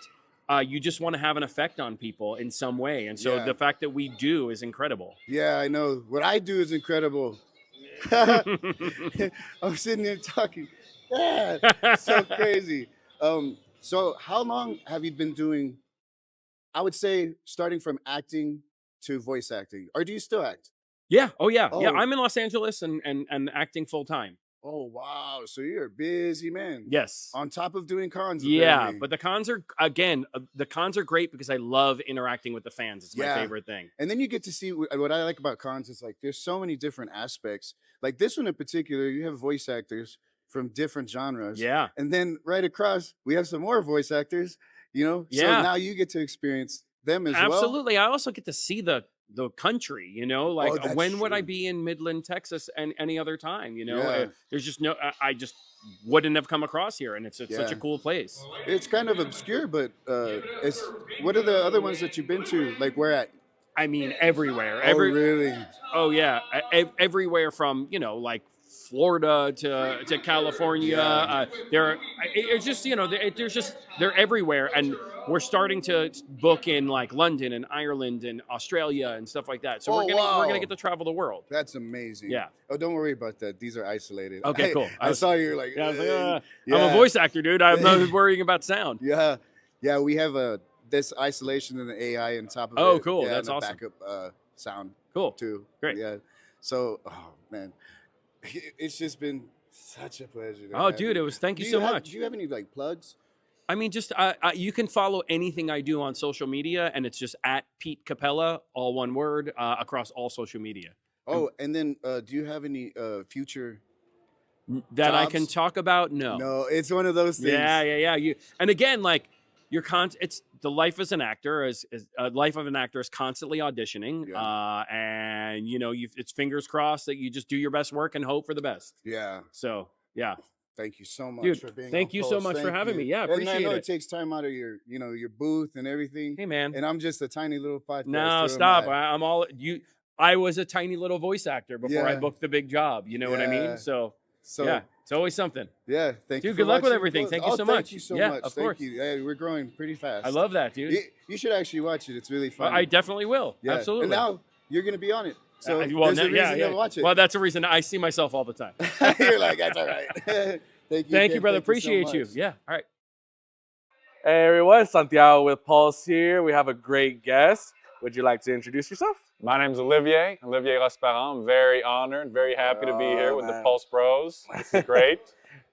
you just want to have an effect on people in some way. And so the fact that we do is incredible. Yeah, I know. What I do is incredible. I'm sitting here talking. Yeah, so crazy. So how long have you been doing, I would say, starting from acting to voice acting? Or do you still act? Yeah. Oh, yeah. Oh. Yeah. I'm in Los Angeles and acting full time. Oh, wow. So you're a busy man. Yes. On top of doing cons. Yeah. Apparently. But the cons are great because I love interacting with the fans. It's my favorite thing. And then you get to see what I like about cons is like there's so many different aspects. Like this one in particular, you have voice actors from different genres. Yeah. And then right across, we have some more voice actors, So now you get to experience them as well. Absolutely. I also get to see the country, when would I be in Midland, Texas, and any other time? There's just I just wouldn't have come across here, and it's such a cool place. It's kind of obscure, but what are the other ones that you've been to? Like where at? I mean, everywhere. Really? Oh yeah, everywhere from like Florida to California. They're everywhere, and we're starting to book in like London and Ireland and Australia and stuff like that. So we're gonna get to travel the world. That's amazing. Yeah. Oh, don't worry about that. These are isolated. Okay, cool. I saw you like. Yeah, I was like, I'm a voice actor, dude. I'm not worrying about sound. Yeah. We have this isolation and the AI on top of it. Oh, cool. That's awesome. Backup sound. Cool. Too. Great. Yeah. So, oh man, it's just been such a pleasure. Oh, dude, thank you so much. Do you have any like plugs? I mean, just you can follow anything I do on social media, and it's just at Pete Capella, all one word, across all social media. Oh, and then do you have any future that jobs? I can talk about? No. No, it's one of those things. Yeah. And again, like it's the life as an actor life of an actor is constantly auditioning, and it's fingers crossed that you just do your best work and hope for the best. Yeah. So yeah. Thank you so much for being on Thank you so much for having me. Yeah, appreciate it. And I know it takes time out of your booth and everything. Hey, man. And I'm just a tiny little podcast. No, stop. I'm all you. I was a tiny little voice actor before I booked the big job. You know what I mean? So yeah, it's always something. Yeah, thank you. Dude, good luck with everything. Thank you so much. Thank you so much. Of course. Thank you. Yeah, we're growing pretty fast. I love that, dude. You should actually watch it. It's really fun. I definitely will. Yeah. Absolutely. And now you're going to be on it. So there's a reason to watch it. Well, that's a reason I see myself all the time. You're like, that's all right. Thank you, brother. Appreciate you. Yeah. All right. Hey, everyone. Santiago with Pulse here. We have a great guest. Would you like to introduce yourself? My name's Olivier Rosparent. I'm very honored, very happy to be here with the Pulse Bros. This is great.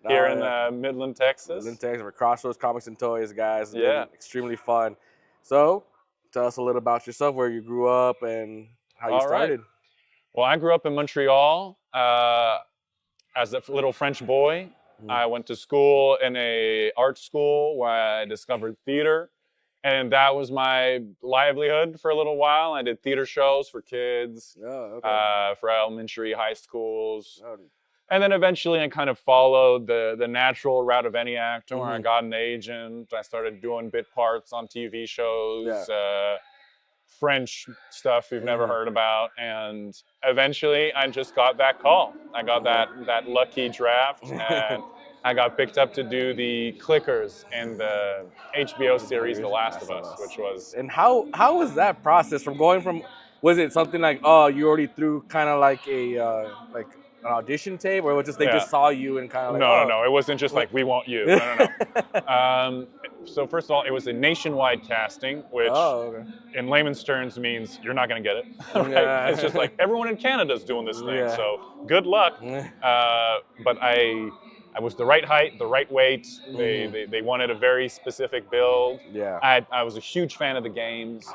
Here in Midland, Texas. Midland, Texas, for Crossroads Comics and Toys, guys. It's been extremely fun. So, tell us a little about yourself, where you grew up, and how you started. Right. Well, I grew up in Montreal as a little French boy. I went to school in an art school where I discovered theater. And that was my livelihood for a little while. I did theater shows for kids, for elementary, high schools. And then eventually I kind of followed the natural route of any actor. I got an agent. I started doing bit parts on TV shows, French stuff you've never heard about. And eventually I just got that call. I got that lucky draft. And I got picked up to do the clickers in the HBO series The Last of Us, which was... And how was that process from going from... Was it something like, you already threw kind of like a an audition tape, or was just they just saw you and kind of like no, it wasn't just like we want you. No. So first of all, it was a nationwide casting, which in layman's terms means you're not going to get it. Right? It's just like everyone in Canada's doing this thing, so good luck. But I was the right height, the right weight. They wanted a very specific build. I was a huge fan of the games.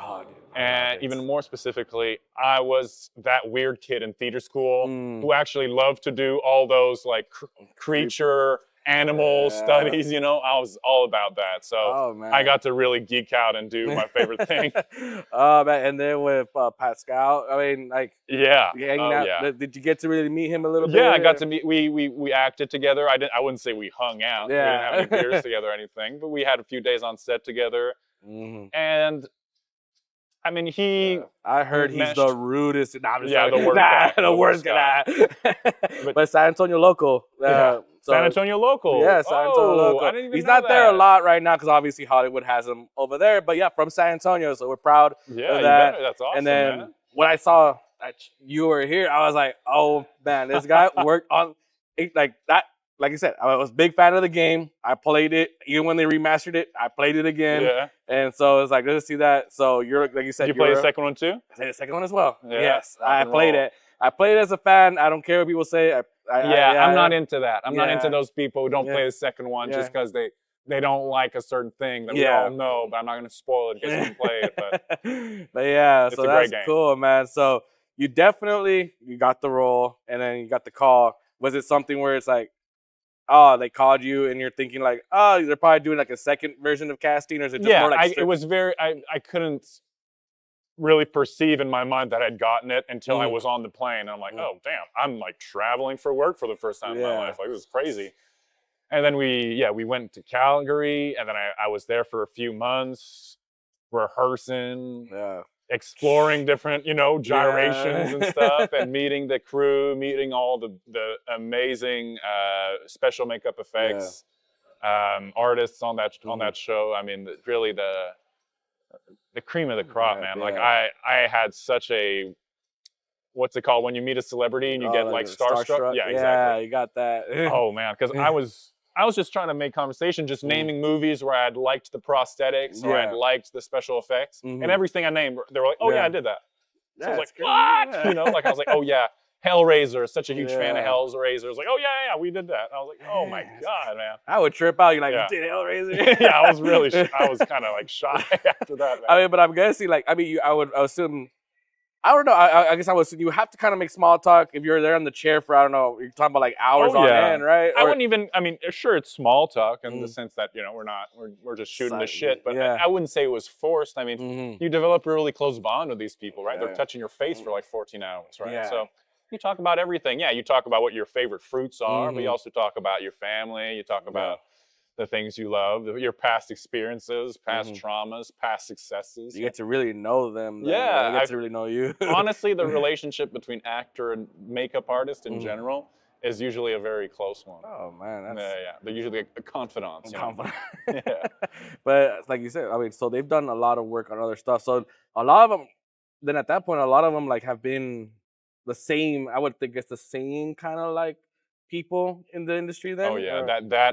And even more specifically, I was that weird kid in theater school who actually loved to do all those like creature, animal studies, I was all about that. So I got to really geek out and do my favorite thing. Man. And then with Pascal, I mean, like, did you get to really meet him a little bit? Yeah, I got to meet. We acted together. I wouldn't say we hung out. We didn't have any beers together or anything, but we had a few days on set together. And I mean, I heard he's the rudest. The worst guy. But San Antonio local. San Antonio local. Yeah, San Antonio local. I didn't even he's know not there a lot right now because obviously Hollywood has him over there. But yeah, from San Antonio, so we're proud of that. That's awesome. And then when I saw that you were here, I was like, oh man, this guy worked on it like that. Like I said, I was a big fan of the game. I played it. Even when they remastered it, I played it again. Yeah. And so it's like, good to see that. So you're, like you said, you played the second one too? I played the second one as well. Yeah, yes, I played it. I played it as a fan. I don't care what people say. I'm not into that. I'm not into those people who don't play the second one just because they don't like a certain thing that we all know, but I'm not going to spoil it in case you play it. But yeah, it's so a that's great game. Cool, man. So you got the role and then you got the call. Was it something where it's like, oh, they called you and you're thinking like, oh, they're probably doing like a second version of casting, or is it just more like it was very I couldn't really perceive in my mind that I'd gotten it until I was on the plane. And I'm like, oh damn, I'm like traveling for work for the first time in my life. Like, this is crazy. And then we went to Calgary, and then I was there for a few months rehearsing, exploring different, gyrations and stuff, and meeting the crew, meeting all the amazing special makeup effects artists on that show. I mean, really the cream of the crop, man. Like I had such a, what's it called when you meet a celebrity and you get like starstruck? Yeah, exactly. Yeah, you got that. Oh man, because I was just trying to make conversation, just naming movies where I'd liked the prosthetics or I'd liked the special effects, and everything I named, they were like, "Oh yeah, I did that." So I was like, "What?" Like I was like, "Oh yeah, Hellraiser." Such a huge fan of Hellraiser. I was like, "Oh yeah, we did that." And I was like, "Oh my god, man!" I would trip out. You're like, "You did Hellraiser?" Yeah, I was kind of like shy after that. Man. I mean, but I'm guessing like, I mean, I would assume. I don't know. I guess I was. You have to kind of make small talk if you're there in the chair for, I don't know, you're talking about like hours on end, right? I wouldn't even. I mean, sure, it's small talk in the sense that we're just shooting the shit. But I wouldn't say it was forced. I mean, you develop a really close bond with these people, right? They're touching your face for like 14 hours, right? Yeah. So you talk about everything. Yeah, you talk about what your favorite fruits are, but you also talk about your family. You talk about the things you love, your past experiences, past traumas, past successes. You get to really know them. Then. Yeah. They get to really know you. Honestly, the relationship between actor and makeup artist in general is usually a very close one. Oh, man. They're usually a confidant. But like you said, I mean, so they've done a lot of work on other stuff. So a lot of them, then at that point, a lot of them like have been the same, I would think it's the same kind of like people in the industry then. Oh, yeah.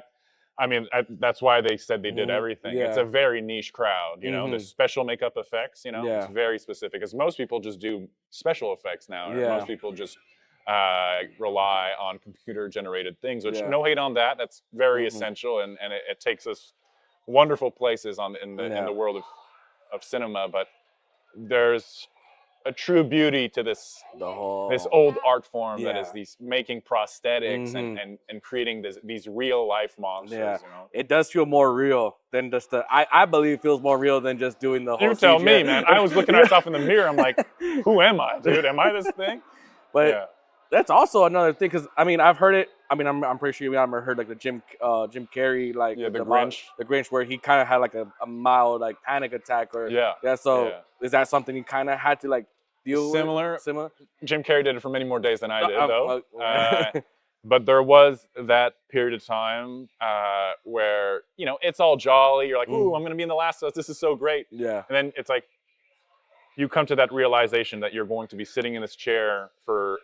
I mean, that's why they said they did everything. Yeah. It's a very niche crowd, the special makeup effects, it's very specific. Because most people just do special effects now. Yeah. Most people just rely on computer-generated things, which no hate on that. That's very essential, and it takes us wonderful places in the world of cinema. But there's a true beauty to this old art form that is these making prosthetics and creating these real life monsters. Yeah. It does feel more real than just I believe it feels more real than just doing the whole You tell CGI. me, man. I was looking at myself in the mirror. I'm like, who am I, dude? Am I this thing? But that's also another thing, because I mean, I've heard it. I mean, I'm pretty sure you haven't heard like the Jim Carrey, like the Grinch, where he kind of had like a mild like panic attack, or So is that something you kind of had to like deal with? Similar. Jim Carrey did it for many more days than I did, though. But there was that period of time where it's all jolly. You're like, ooh, I'm gonna be in The Last of Us. This is so great. Yeah. And then it's like, you come to that realization that you're going to be sitting in this chair for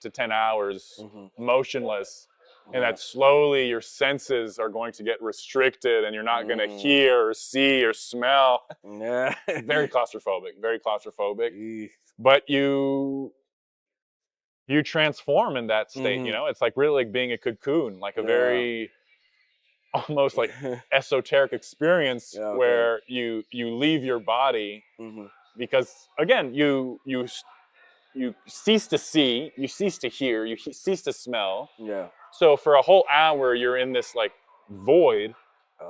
to 10 hours motionless, and that slowly your senses are going to get restricted and you're not going to hear or see or smell. Yeah. Very claustrophobic, very claustrophobic. But you transform in that state, you know? It's like really like being a cocoon, like a very almost like esoteric experience where you leave your body because again, you cease to see, you cease to hear, you cease to smell. Yeah. So for a whole hour, you're in this like void.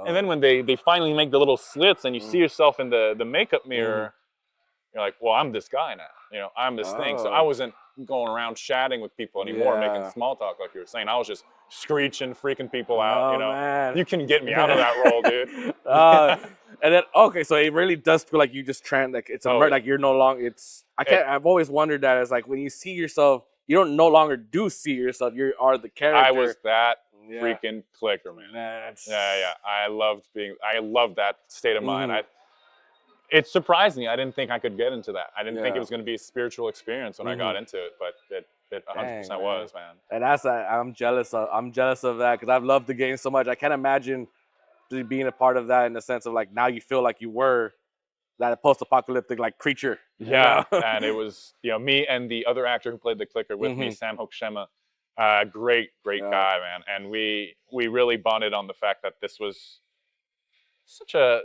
And then when they finally make the little slits and you see yourself in the makeup mirror, you're like, well, I'm this guy now. You know, I'm this thing. So I wasn't going around chatting with people anymore, making small talk like you were saying. I was just screeching, freaking people out, you know. Man. You can get me out of that role, dude. And then, okay, so it really does feel like you just like it's like you're no longer, I've always wondered that as like when you see yourself, you don't no longer see yourself, you are the character. I was that freaking clicker, man. I loved that state of mind. It surprised me. I didn't think I could get into that. I didn't think it was going to be a spiritual experience when I got into it, but it 100% was, man. And I'm jealous of that because I've loved the game so much. I can't imagine being a part of that in the sense of like now you feel like you were that post-apocalyptic like creature. Yeah, and it was me and the other actor who played the clicker with me, Sam Hoekshema. Great guy, man. And we really bonded on the fact that this was such a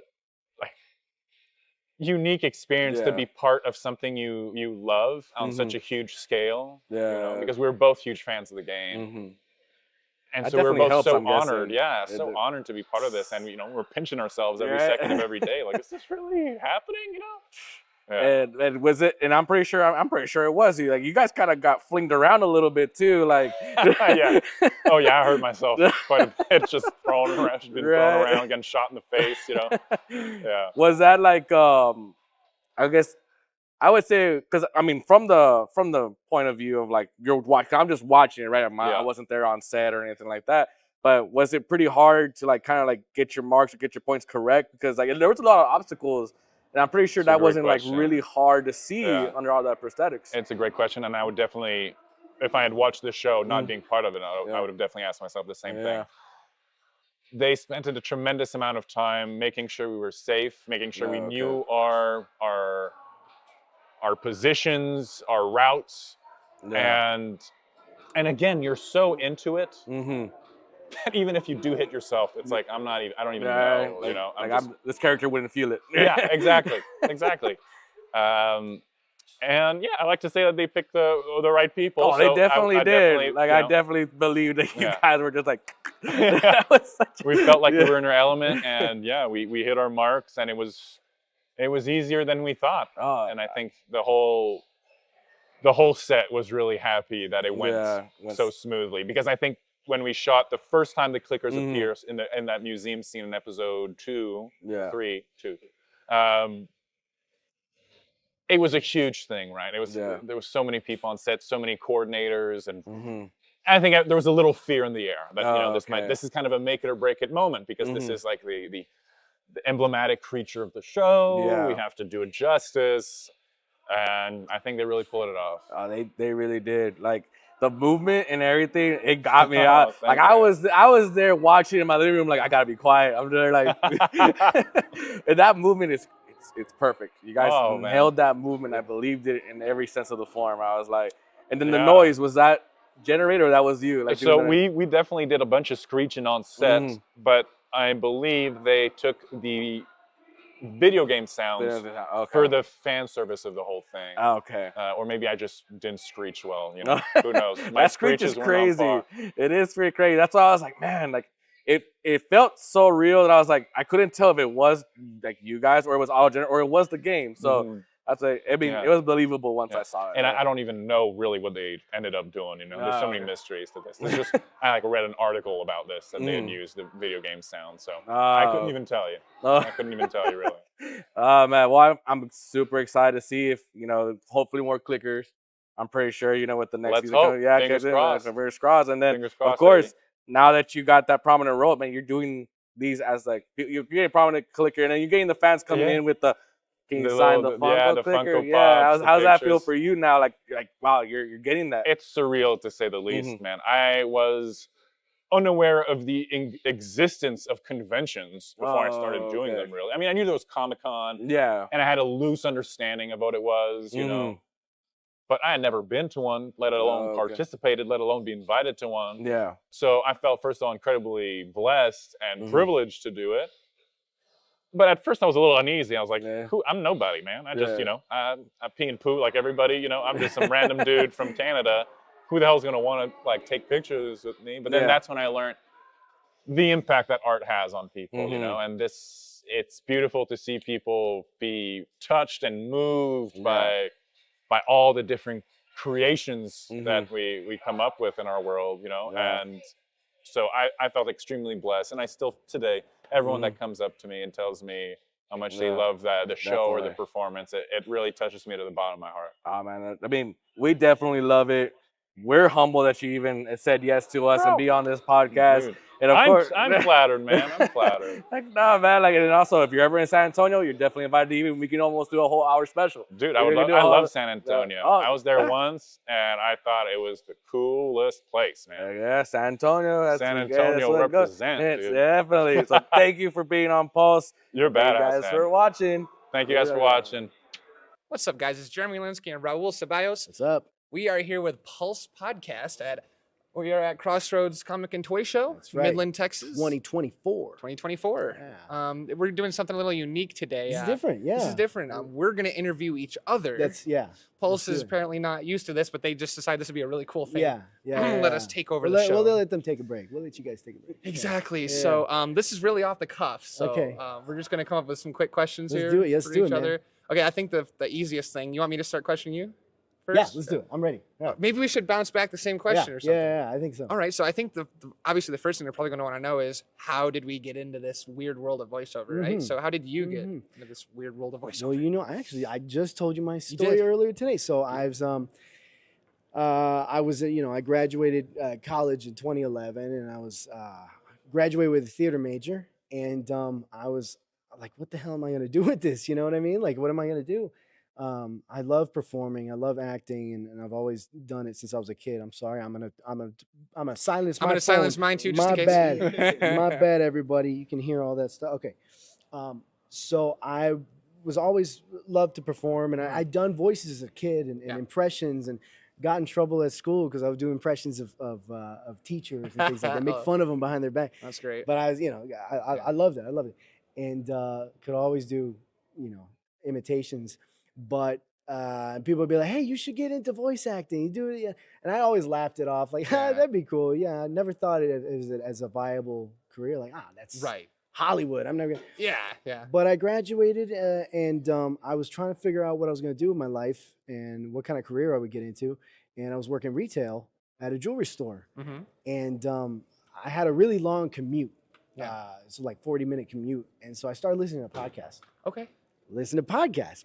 unique experience to be part of something you love on such a huge scale. Because we were both huge fans of the game. And that so we're both helps, so I'm honored. guessing. So honored to be part of this. And we're pinching ourselves every second of every day. Like, is this really happening? And was it? And I'm pretty sure it was. Like you guys kind of got flinged around a little bit too. Like yeah. Oh yeah, I hurt myself quite a bit. Just thrown around, thrown around, getting shot in the face. Yeah. Was that like? I guess I would say because I mean from the point of view of like you're watching. I'm just watching it, right? I wasn't there on set or anything like that. But was it pretty hard to like kind of like get your marks or get your points correct? Because like there was a lot of obstacles. And I'm pretty sure that wasn't like really hard to see under all that prosthetics. It's a great question, and I would definitely, if I had watched this show, not being part of it, I would have definitely asked myself the same thing. They spent a tremendous amount of time making sure we were safe, making sure we knew our positions, our routes, and again, you're so into it. That even if you do hit yourself, it's like I don't even know. This character wouldn't feel it. Yeah, exactly. And I like to say that they picked the right people. Oh, they definitely did. I definitely believe that you guys were just like. We felt like we were in our element, and we hit our marks, and it was easier than we thought. And I think the whole set was really happy that it went so smoothly because I think. When we shot the first time the clickers appear in that museum scene in episode 2, 3, 2, it was a huge thing, right? It was there was so many people on set, so many coordinators, and I think there was a little fear in the air that this is kind of a make it or break it moment because this is like the emblematic creature of the show. We have to do it justice, and I think they really pulled it off. They really did. Like. The movement and everything, it got me out. Like I was there watching in my living room, like I gotta be quiet. I'm there like, and that movement it's perfect. You guys nailed that movement. I believed it in every sense of the form. I was like, and then the noise, was that generator or that was you? Like so we definitely did a bunch of screeching on set, but I believe they took the video game sounds for the fan service of the whole thing. Or maybe I just didn't screech well, who knows? That screech is crazy. It is pretty crazy. That's why I was like, man, like it felt so real that I was like, I couldn't tell if it was like you guys or it was all or it was the game. So that's it was believable once I saw it. And I don't even know really what they ended up doing. There's so many mysteries to this. I read an article about this that they had used the video game sound. So I couldn't even tell you. I couldn't even tell you really. Man, well, I'm super excited to see if hopefully more clickers. I'm pretty sure with the next season. Fingers crossed. Fingers crossed. And then of course, now that you got that prominent role, man, you're doing these as like you're getting a prominent clicker, and then you're getting the fans coming in with the Can you sign the Funko clicker? Yeah, how's that feel for you now? Like wow, you're getting that. It's surreal to say the least, man. I was unaware of the existence of conventions before I started doing them, really. I mean, I knew there was Comic-Con. Yeah. And I had a loose understanding of what it was, you know. But I had never been to one, let alone participated, let alone be invited to one. Yeah. So I felt, first of all, incredibly blessed and privileged to do it. But at first I was a little uneasy. I was like, I'm nobody, man. I just, you know, I pee and poo like everybody, you know. I'm just some random dude from Canada. Who the hell's going to want to, like, take pictures with me? But then that's when I learned the impact that art has on people, you know. And it's beautiful to see people be touched and moved by all the different creations that we come up with in our world, you know. And so I felt extremely blessed. And I still, today, everyone that comes up to me and tells me how much they love the show or the performance, it really touches me to the bottom of my heart. Oh, man. I mean, we definitely love it. We're humble that you even said yes to us and be on this podcast. Dude, and of course, I'm flattered, man. I'm flattered. Like, nah, man. Like, and also, if you're ever in San Antonio, you're definitely invited to even. We can almost do a whole hour special. Dude, I love San Antonio. I was there once, and I thought it was the coolest place, man. Yeah, San Antonio. San Antonio represent, dude. Definitely. So thank you for being on Pulse. You're badass, Thank you guys for watching. Thank you guys for watching. What's up, guys? It's Jeremy Linsky and Raul Ceballos. What's up? We are here with Pulse Podcast we are at Crossroads Comic and Toy Show, That's right. Midland, Texas. 2024. 2024. Yeah. We're doing something a little unique today. This is different, yeah. This is different. We're going to interview each other. Pulse is apparently not used to this, but they just decided this would be a really cool thing. Let us take over the show. We'll let them take a break. We'll let you guys take a break. Exactly. Yeah. So this is really off the cuff. So we're just going to come up with some quick questions Let's do it. Let's do it, other. Man. Okay, I think the easiest thing, you want me to start questioning you first? Yeah, let's do it. I'm ready. Yeah. Maybe we should bounce back the same question or something. Yeah, I think so. All right, so I think obviously the first thing they're probably going to want to know is how did we get into this weird world of voiceover, right? So how did you get into this weird world of voiceover? Well, you know, I just told you my story earlier today. So I graduated college in 2011, and I was graduated with a theater major, and I was like, what the hell am I going to do with this? You know what I mean? Like, what am I going to do? I love performing. I love acting, and I've always done it since I was a kid. I'm sorry. I'm gonna silence. I'm gonna silence mine too. Just my in case. bad. My bad, everybody. You can hear all that stuff. Okay. So I was always loved to perform, and I'd done voices as a kid and impressions, and got in trouble at school because I was doing impressions of teachers and things like that. Make fun of them behind their back. That's great. But I was, I loved it. I loved it, and could always do, imitations. But people would be like, hey, you should get into voice acting. You do it. And I always laughed it off. Like, that'd be cool. Yeah, I never thought it as a viable career. Like, that's right. Hollywood. I'm never going to. Yeah. But I graduated and I was trying to figure out what I was going to do with my life and what kind of career I would get into. And I was working retail at a jewelry store. And I had a really long commute. So like 40-minute commute. And so I started listening to podcasts. Okay. Listen to podcasts.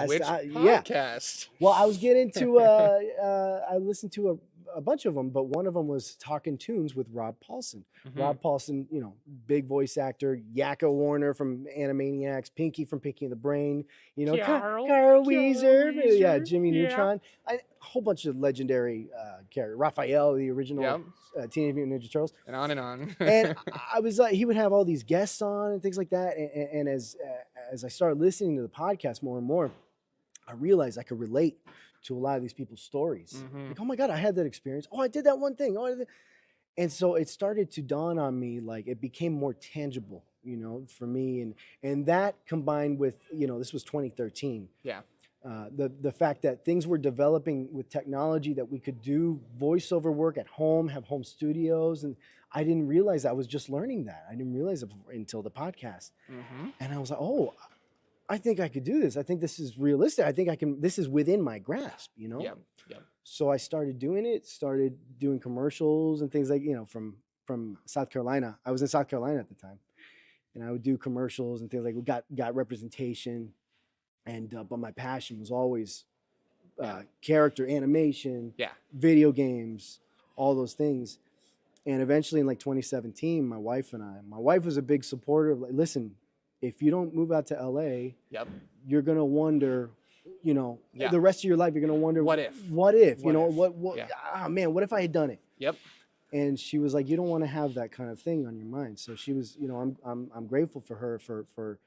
Which podcast? Well, I was getting to, I listened to a bunch of them, but one of them was Talking Tunes with Rob Paulson. Rob Paulson, big voice actor, Yakko Warner from Animaniacs, Pinky from Pinky and the Brain, Carl Weezer, Jimmy Neutron, a whole bunch of legendary characters. Raphael, the original Teenage Mutant Ninja Turtles. And on and on. And I was he would have all these guests on and things like that. And as I started listening to the podcast more and more, I realized I could relate to a lot of these people's stories. Like, oh my God, I had that experience. Oh, I did that one thing. And so it started to dawn on me, like it became more tangible, for me. And that combined with, this was 2013. Yeah. The fact that things were developing with technology that we could do voiceover work at home, have home studios. And I didn't realize I was just learning that. I didn't realize it until the podcast. And I was like, oh, I think I could do this. I think this is realistic. I think I can, this is within my grasp, Yeah. So I started doing it, started doing commercials and things like, from South Carolina. I was in South Carolina at the time. And I would do commercials and things like, we got representation. And, but my passion was always character animation, video games, all those things. And eventually in like 2017, my wife was a big supporter of like, listen, if you don't move out to LA, Yep. you're gonna wonder, the rest of your life, you're gonna wonder, what if, what Yeah. man, what if I had done it? Yep. And she was like, you don't want to have that kind of thing on your mind. So she was, I'm grateful for her for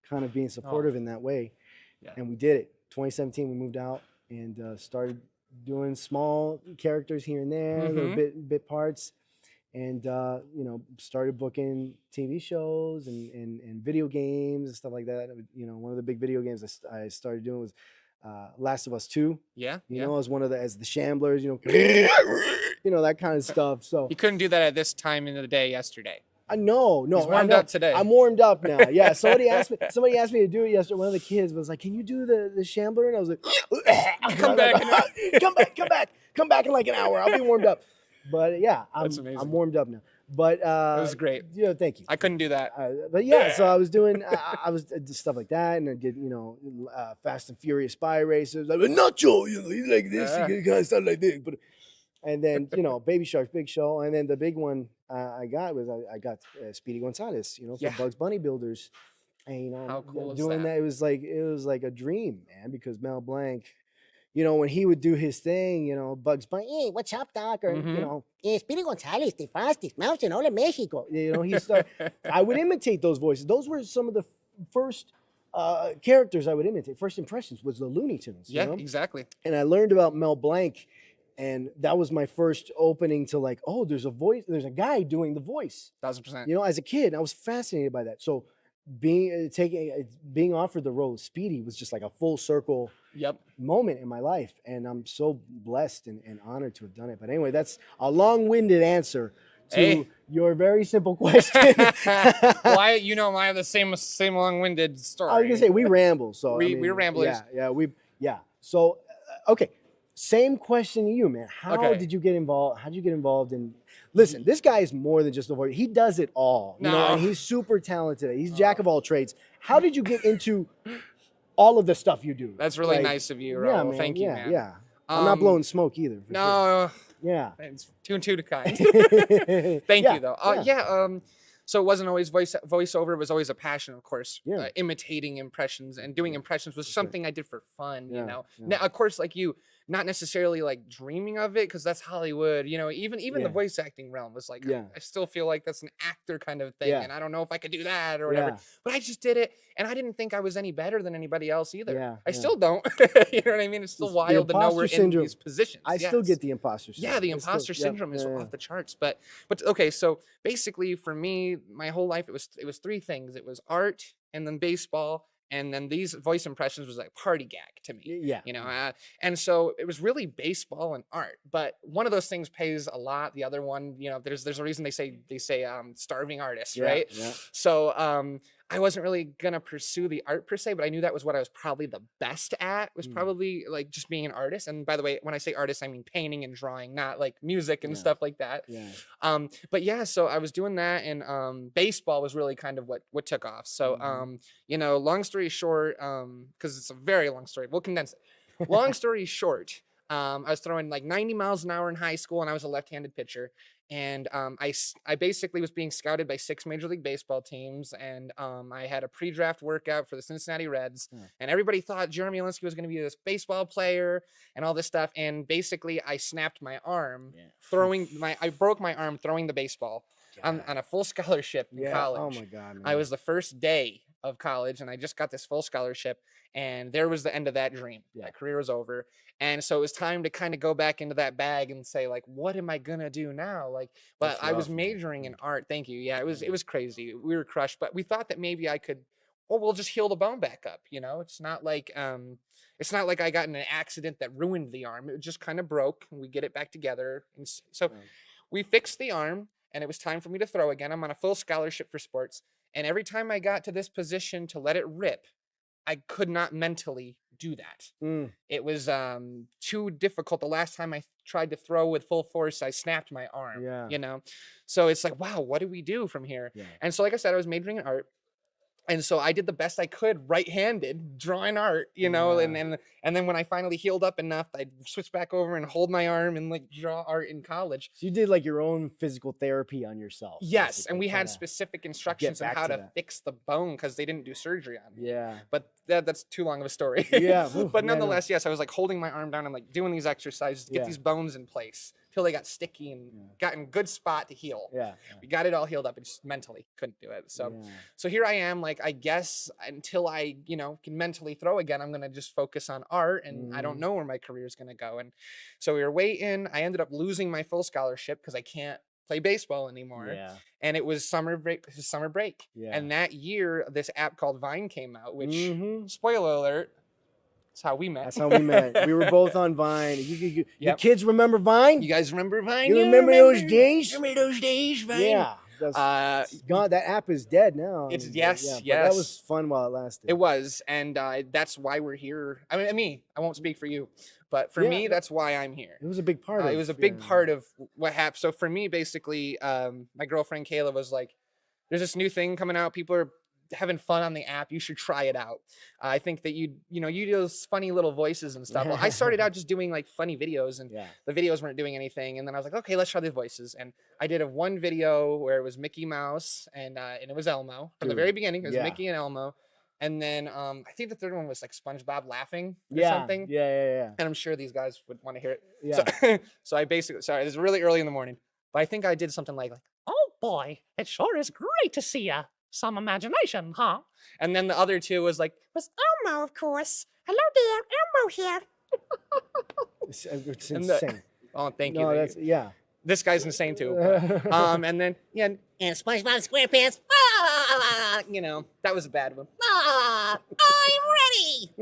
kind of being supportive in that way. Yeah. And we did it. 2017, we moved out and started doing small characters here and there, little bit parts, and started booking TV shows and video games and stuff like that. One of the big video games I started doing was Last of Us 2. Yeah. As one of as the Shamblers, that kind of stuff. So you couldn't do that at this time in the day yesterday. No. He's warmed up today. I'm warmed up now. Yeah. Somebody asked me to do it yesterday. One of the kids was like, "Can you do the Shambler?" And I was like, "Come back, come back in like an hour. I'll be warmed up." But yeah, That's amazing. I'm warmed up now. But it was great. Yeah, thank you. I couldn't do that. But yeah, so I was doing I was did stuff like that, and I did Fast and Furious spy races. Like Nacho, he's like this, he kind of sound like this. But and then Baby Shark's big show, and then the big one I got Speedy Gonzalez, for Bugs Bunny Builders, and how cool doing that? It was like a dream, man, because Mel Blanc. When he would do his thing, Bugs Bunny, hey, what's up, Doc? Or, Speedy Gonzalez, the fastest mouse in all of Mexico. I would imitate those voices. Those were some of the first characters I would imitate. First impressions was the Looney Tunes. Yeah, exactly. And I learned about Mel Blanc, and that was my first opening to like, oh, there's a guy doing the voice. 1000%. As a kid, I was fascinated by that. So being offered the role of Speedy was just like a full circle moment in my life, and I'm so blessed and honored to have done it. But anyway, that's a long-winded answer to your very simple question. Well, I have the same long-winded story. I was gonna say we ramble, so we're ramblers. So okay, same question to you, man. How did you get involved? How did you get involved in? Listen, this guy is more than just a voice. He does it all. And he's super talented. He's jack of all trades. How did you get into all of the stuff you do? That's really nice of you, Raul. Man, Thank you, man. Yeah. I'm not blowing smoke either. No. Sure. Yeah. It's two and two to kind. Thank you, though. So it wasn't always voiceover. It was always a passion, of course. Yeah. Imitating impressions and doing impressions was something I did for fun, Now, of course, like you, not necessarily like dreaming of it, because that's Hollywood. Even the voice acting realm was like, I still feel like that's an actor kind of thing. And I don't know if I could do that or whatever. But I just did it. And I didn't think I was any better than anybody else either. I still don't. You know what I mean? It's still wild to know we're in these positions. I still get the imposter syndrome. Yeah, the imposter syndrome is off the charts. But okay, so basically for me, my whole life it was three things. It was art, and then baseball, and then these voice impressions was like party gag to me. And so it was really baseball and art. But one of those things pays a lot. The other one, there's a reason they say starving artists, right? Yeah. So I wasn't really gonna pursue the art per se, but I knew that was what I was probably the best at, was probably like just being an artist. And by the way, when I say artist, I mean painting and drawing, not like music and stuff like that. But yeah, so I was doing that, and baseball was really kind of what took off. So long story short, because it's a very long story, we'll condense it. Long story short, I was throwing like 90 miles an hour in high school, and I was a left-handed pitcher. And I basically was being scouted by 6 Major League Baseball teams, and I had a pre-draft workout for the Cincinnati Reds, and everybody thought Jeremy Alinsky was going to be this baseball player and all this stuff. And basically, I snapped my arm I broke my arm throwing the baseball on a full scholarship in college. Oh my God, man. I was the first day of college, and I just got this full scholarship, and there was the end of that dream. My career was over. And so it was time to kind of go back into that bag and say, like, what am I gonna do now? But I was majoring in art. Thank you. Yeah, it was crazy. We were crushed, but we thought that maybe I could, we'll just heal the bone back up. It's not like I got in an accident that ruined the arm. It just kind of broke, and we get it back together. And so we fixed the arm, and it was time for me to throw again. I'm on a full scholarship for sports. And every time I got to this position to let it rip, I could not mentally do that. It was too difficult. The last time I tried to throw with full force, I snapped my arm. So it's like, wow, what do we do from here? And so, like I said, I was majoring in art. And so I did the best I could, right-handed, drawing art, you know, and then when I finally healed up enough, I'd switch back over and hold my arm and like draw art in college. So you did like your own physical therapy on yourself. Yes, and we had specific instructions on how to fix the bone because they didn't do surgery on me. Yeah. But that's too long of a story. Yeah. But nonetheless, yes, I was like holding my arm down and like doing these exercises to get these bones in place till they got sticky and got in a good spot to heal. Yeah. We got it all healed up and just mentally couldn't do it. So here I am, like, I guess until I, you know, can mentally throw again, I'm going to just focus on art, and I don't know where my career is going to go. And so we were waiting. I ended up losing my full scholarship because I can't play baseball anymore. Yeah. And it was summer break. Yeah. And that year, this app called Vine came out, which, spoiler alert, that's how we met. That's how we met. We were both on Vine. You kids remember Vine? You guys remember Vine? You remember those days? Remember those days, Vine? Yeah. God, that app is dead now. It's yes. But that was fun while it lasted. It was, and that's why we're here. I mean, I won't speak for you, but for me, that's why I'm here. It was a big part of it. It was a big part of what happened. So for me, basically, my girlfriend Kayla was like, "There's this new thing coming out. People are having fun on the app. You should try it out. I think that you do those funny little voices and stuff." Well, I started out just doing like funny videos, and the videos weren't doing anything. And then I was like, okay, let's try the voices. And I did one video where it was Mickey Mouse and it was Elmo from the very beginning. It was Mickey and Elmo. And then I think the third one was like SpongeBob laughing or something. Yeah. And I'm sure these guys would want to hear it. Yeah. So I basically, sorry, this is really early in the morning, but I think I did something like, "Oh boy, it sure is great to see ya. Some imagination, huh?" And then the other two was like, "Was Elmo, of course. Hello there, Elmo here." It's insane. Thank you. Yeah. This guy's insane too. And then and SpongeBob SquarePants. You know, that was a bad one.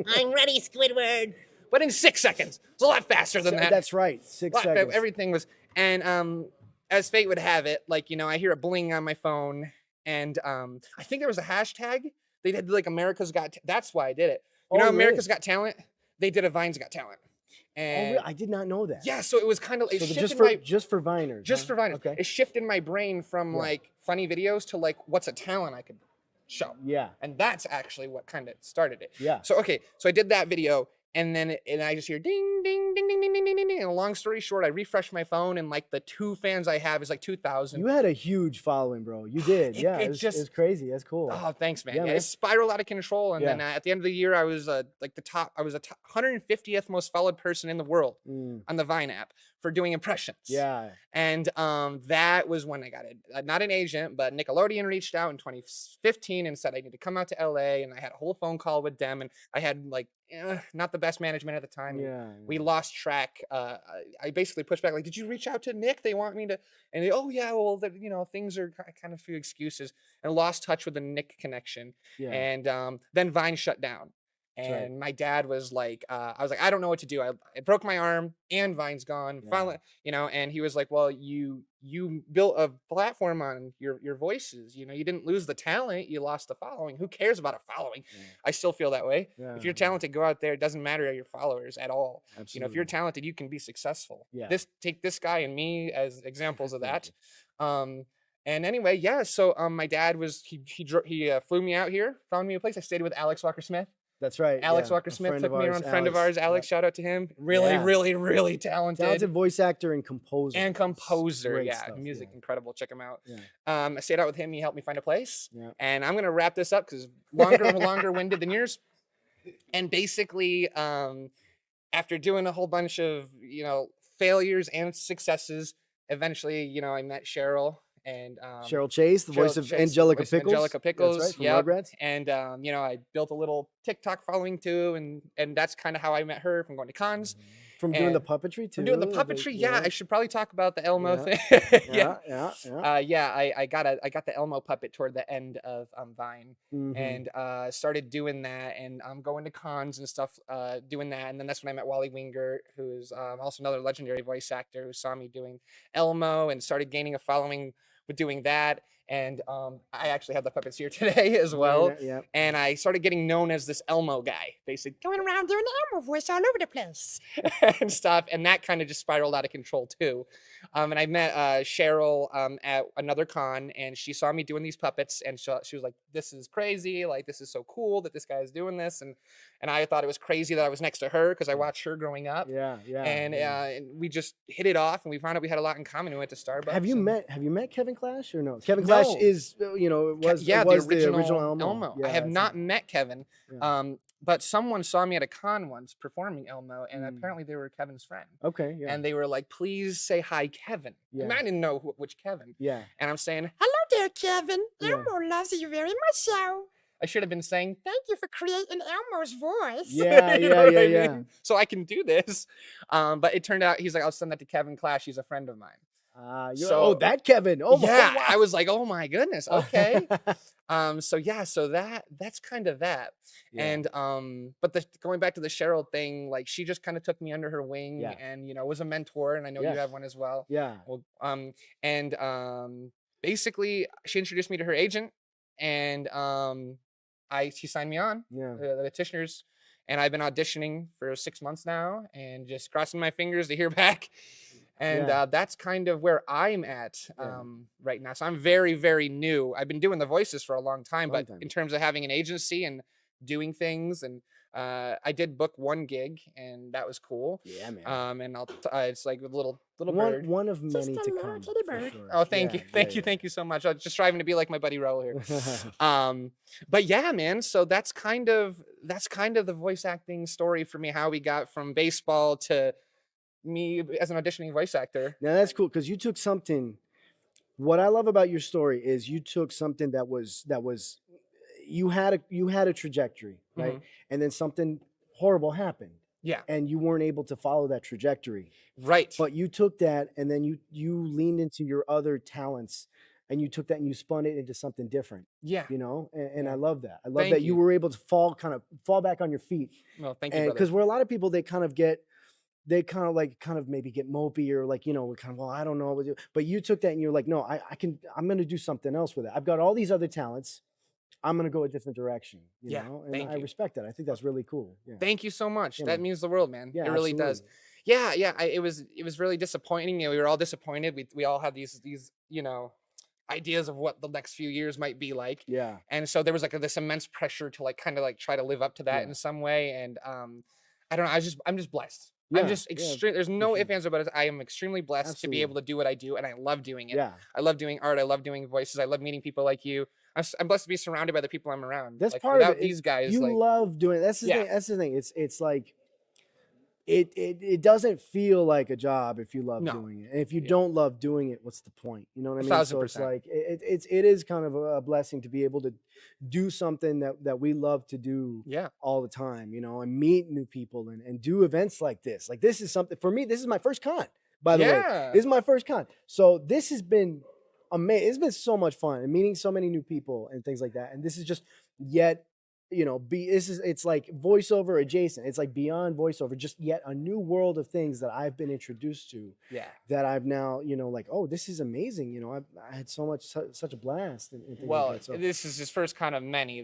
I'm ready, Squidward. But in 6 seconds, it's a lot faster than that. That's right. 6 seconds. Everything was, and as fate would have it, like, you know, I hear a bling on my phone. And I think there was a hashtag. They did like America's Got. That's why I did it. You know, America's Got Talent. They did a Vine's Got Talent. And I did not know that. Yeah, so it was kind of just for Viners. Just for Viners. Okay. It shifted my brain from like funny videos to like what's a talent I could show. Yeah. And that's actually what kind of started it. Yeah. So so I did that video. And then I just hear ding, ding, ding, ding, ding, ding, ding, ding, ding. And long story short, I refreshed my phone, and like the 2 fans I have is like 2,000. You had a huge following, bro. You did. It's crazy. That's cool. Oh, thanks, man. Yeah, it spiraled out of control. And then at the end of the year, I was like I was a 150th most followed person in the world on the Vine app for doing impressions. Yeah. And that was when I got it. Not an agent, but Nickelodeon reached out in 2015 and said I need to come out to LA. And I had a whole phone call with them, and I had like not the best management at the time. Yeah. We lost track. I basically pushed back, like, "Did you reach out to Nick? They want me to," and they, "Oh yeah, well, you know, things are kind of a few excuses," and lost touch with the Nick connection. Yeah. And then Vine shut down. And my dad was like, I was like, "I don't know what to do. I broke my arm and Vine's gone." Yeah. Finally, you know, and he was like, "Well, you built a platform on your voices. You know, you didn't lose the talent, you lost the following. Who cares about a following?" Yeah. I still feel that way. Yeah. If you're talented, go out there. It doesn't matter your followers at all. Absolutely. You know, if you're talented, you can be successful. Yeah. Take this guy and me as examples of that. And anyway, yeah. So my dad was he flew me out here, found me a place. I stayed with Alex Walker Smith. That's right. Alex Walker Smith took me around. Friend of ours, Alex. Shout out to him. Really talented. Talented voice actor and composer. Great stuff, music, incredible. Check him out. Yeah. I stayed out with him. He helped me find a place. Yeah. And I'm gonna wrap this up because longer winded than yours. And basically, after doing a whole bunch of failures and successes, eventually, I met Cheryl. And Cheryl Chase, the voice of Angelica Pickles. Angelica Pickles, that's right, from Rugrats. And I built a little TikTok following too, and that's kind of how I met her, from going to cons. From doing the puppetry too. From doing the puppetry, yeah. I should probably talk about the Elmo thing. I got the Elmo puppet toward the end of Vine, and started doing that, and I'm going to cons and stuff, doing that, and then that's when I met Wally Wingert, who is also another legendary voice actor who saw me doing Elmo and started gaining a following with doing that. And I actually have the puppets here today as well. Yeah. And I started getting known as this Elmo guy, basically going around doing Elmo voice all over the place and stuff. And that kind of just spiraled out of control too. And I met Cheryl at another con, and she saw me doing these puppets, and she was like, "This is crazy! Like, this is so cool that this guy is doing this." And I thought it was crazy that I was next to her because I watched her growing up. And we just hit it off, and we found out we had a lot in common. We went to Starbucks. Have you met Kevin Clash or no? Kevin Clash is was the original Elmo. I have not met Kevin. But someone saw me at a con once performing Elmo, and apparently they were Kevin's friend. Okay, And they were like, "Please say hi, Kevin." And I didn't know which Kevin. Yeah. And I'm saying, "Hello there, Kevin. Elmo loves you very much so." I should have been saying, "Thank you for creating Elmo's voice." Yeah. So I can do this. But it turned out, he's like, "I'll send that to Kevin Clash. He's a friend of mine." That Kevin. Oh, yeah. wow. I was like, "Oh my goodness. Okay." So that's kind of that. And but going back to the Cheryl thing, like, she just kind of took me under her wing and was a mentor, and I know you have one as well. Yeah. Well, basically she introduced me to her agent, and she signed me on, the petitioners, and I've been auditioning for 6 months now and just crossing my fingers to hear back. And that's kind of where I'm at right now. So I'm very, very new. I've been doing the voices for a long time, but in terms of having an agency and doing things, and I did book one gig, and that was cool. Yeah, man. And it's like a little bird. One of many to come. Sure. Oh, thank you so much. I was just striving to be like my buddy Raul here. But yeah, man. So that's kind of the voice acting story for me. How we got from baseball to me as an auditioning voice actor. Now that's cool, because you took something. What I love about your story is you took something that was you had a trajectory, right? And then something horrible happened. Yeah. And you weren't able to follow that trajectory. Right. But you took that, and then you leaned into your other talents, and you took that and you spun it into something different. Yeah. And I love that. I love that you were able to fall back on your feet. Well, thank you, brother. Because where a lot of people, they kind of maybe get mopey, or like, well, I don't know. But you took that and you're like, no, I'm going to do something else with it. I've got all these other talents. I'm going to go a different direction. You know? And I respect that. I think that's really cool. Yeah. Thank you so much. Yeah, that man. means the world, man. Yeah, it really absolutely. does. Yeah. It was really disappointing. We were all disappointed. We all had these ideas of what the next few years might be like. Yeah. And so there was like this immense pressure to try to live up to that in some way. And I don't know. I'm just blessed. Yeah, I'm just extreme. There's no ifs, ands, or buts. I am extremely blessed to be able to do what I do, and I love doing it. Yeah. I love doing art. I love doing voices. I love meeting people like you. I'm blessed to be surrounded by the people I'm around. That's like, part of without it. These guys, You love doing it. That's the thing. That's the thing. It's like it doesn't feel like a job if you love doing it. And if you don't love doing it, what's the point? You know what I mean? 1,000%. So it's like it is kind of a blessing to be able to do something that we love to do all the time, and meet new people and do events like this. Like, this is something for me. This is my first con, by the way. This is my first con. So this has been amazing. It's been so much fun, and meeting so many new people and things like that. And this is just yet, it's like voiceover adjacent. It's like beyond voiceover, just yet a new world of things that I've been introduced to. Yeah. That I've now, like, oh, this is amazing. I had such a blast. And things well, like that. So, this is his first con of many.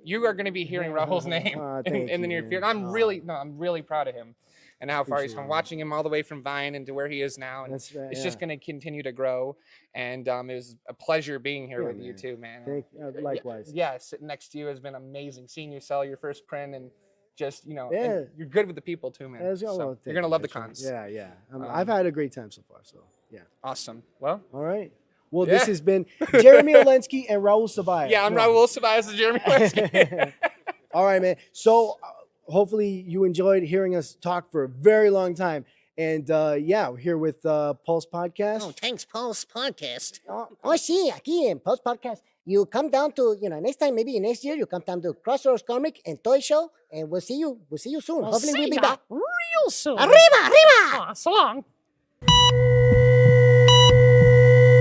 You are going to be hearing Raul's name in the near future. I'm really proud of him and how far he's come. Watching him all the way from Vine into where he is now, and it's just going to continue to grow. And it was a pleasure being here with you too, man. Likewise. Yeah, sitting next to you has been amazing. Seeing you sell your first print, and just and you're good with the people too, man. So you're gonna love the cons. Yeah. I've had a great time so far. So yeah. Awesome. Well. All right. Well, this has been Jeremy Olensky and Raul Sabaya. Yeah, I'm Raul Sabaya and Jeremy Olensky. All right, man. So hopefully you enjoyed hearing us talk for a very long time. And we're here with Pulse Podcast. Oh, thanks, Pulse Podcast. Sí, aquí en Pulse Podcast. You come down to, next time, maybe next year, you come down to Crossroads Comic and Toy Show, and we'll see you soon. Hopefully we'll be back. Real soon. Arriba! So long.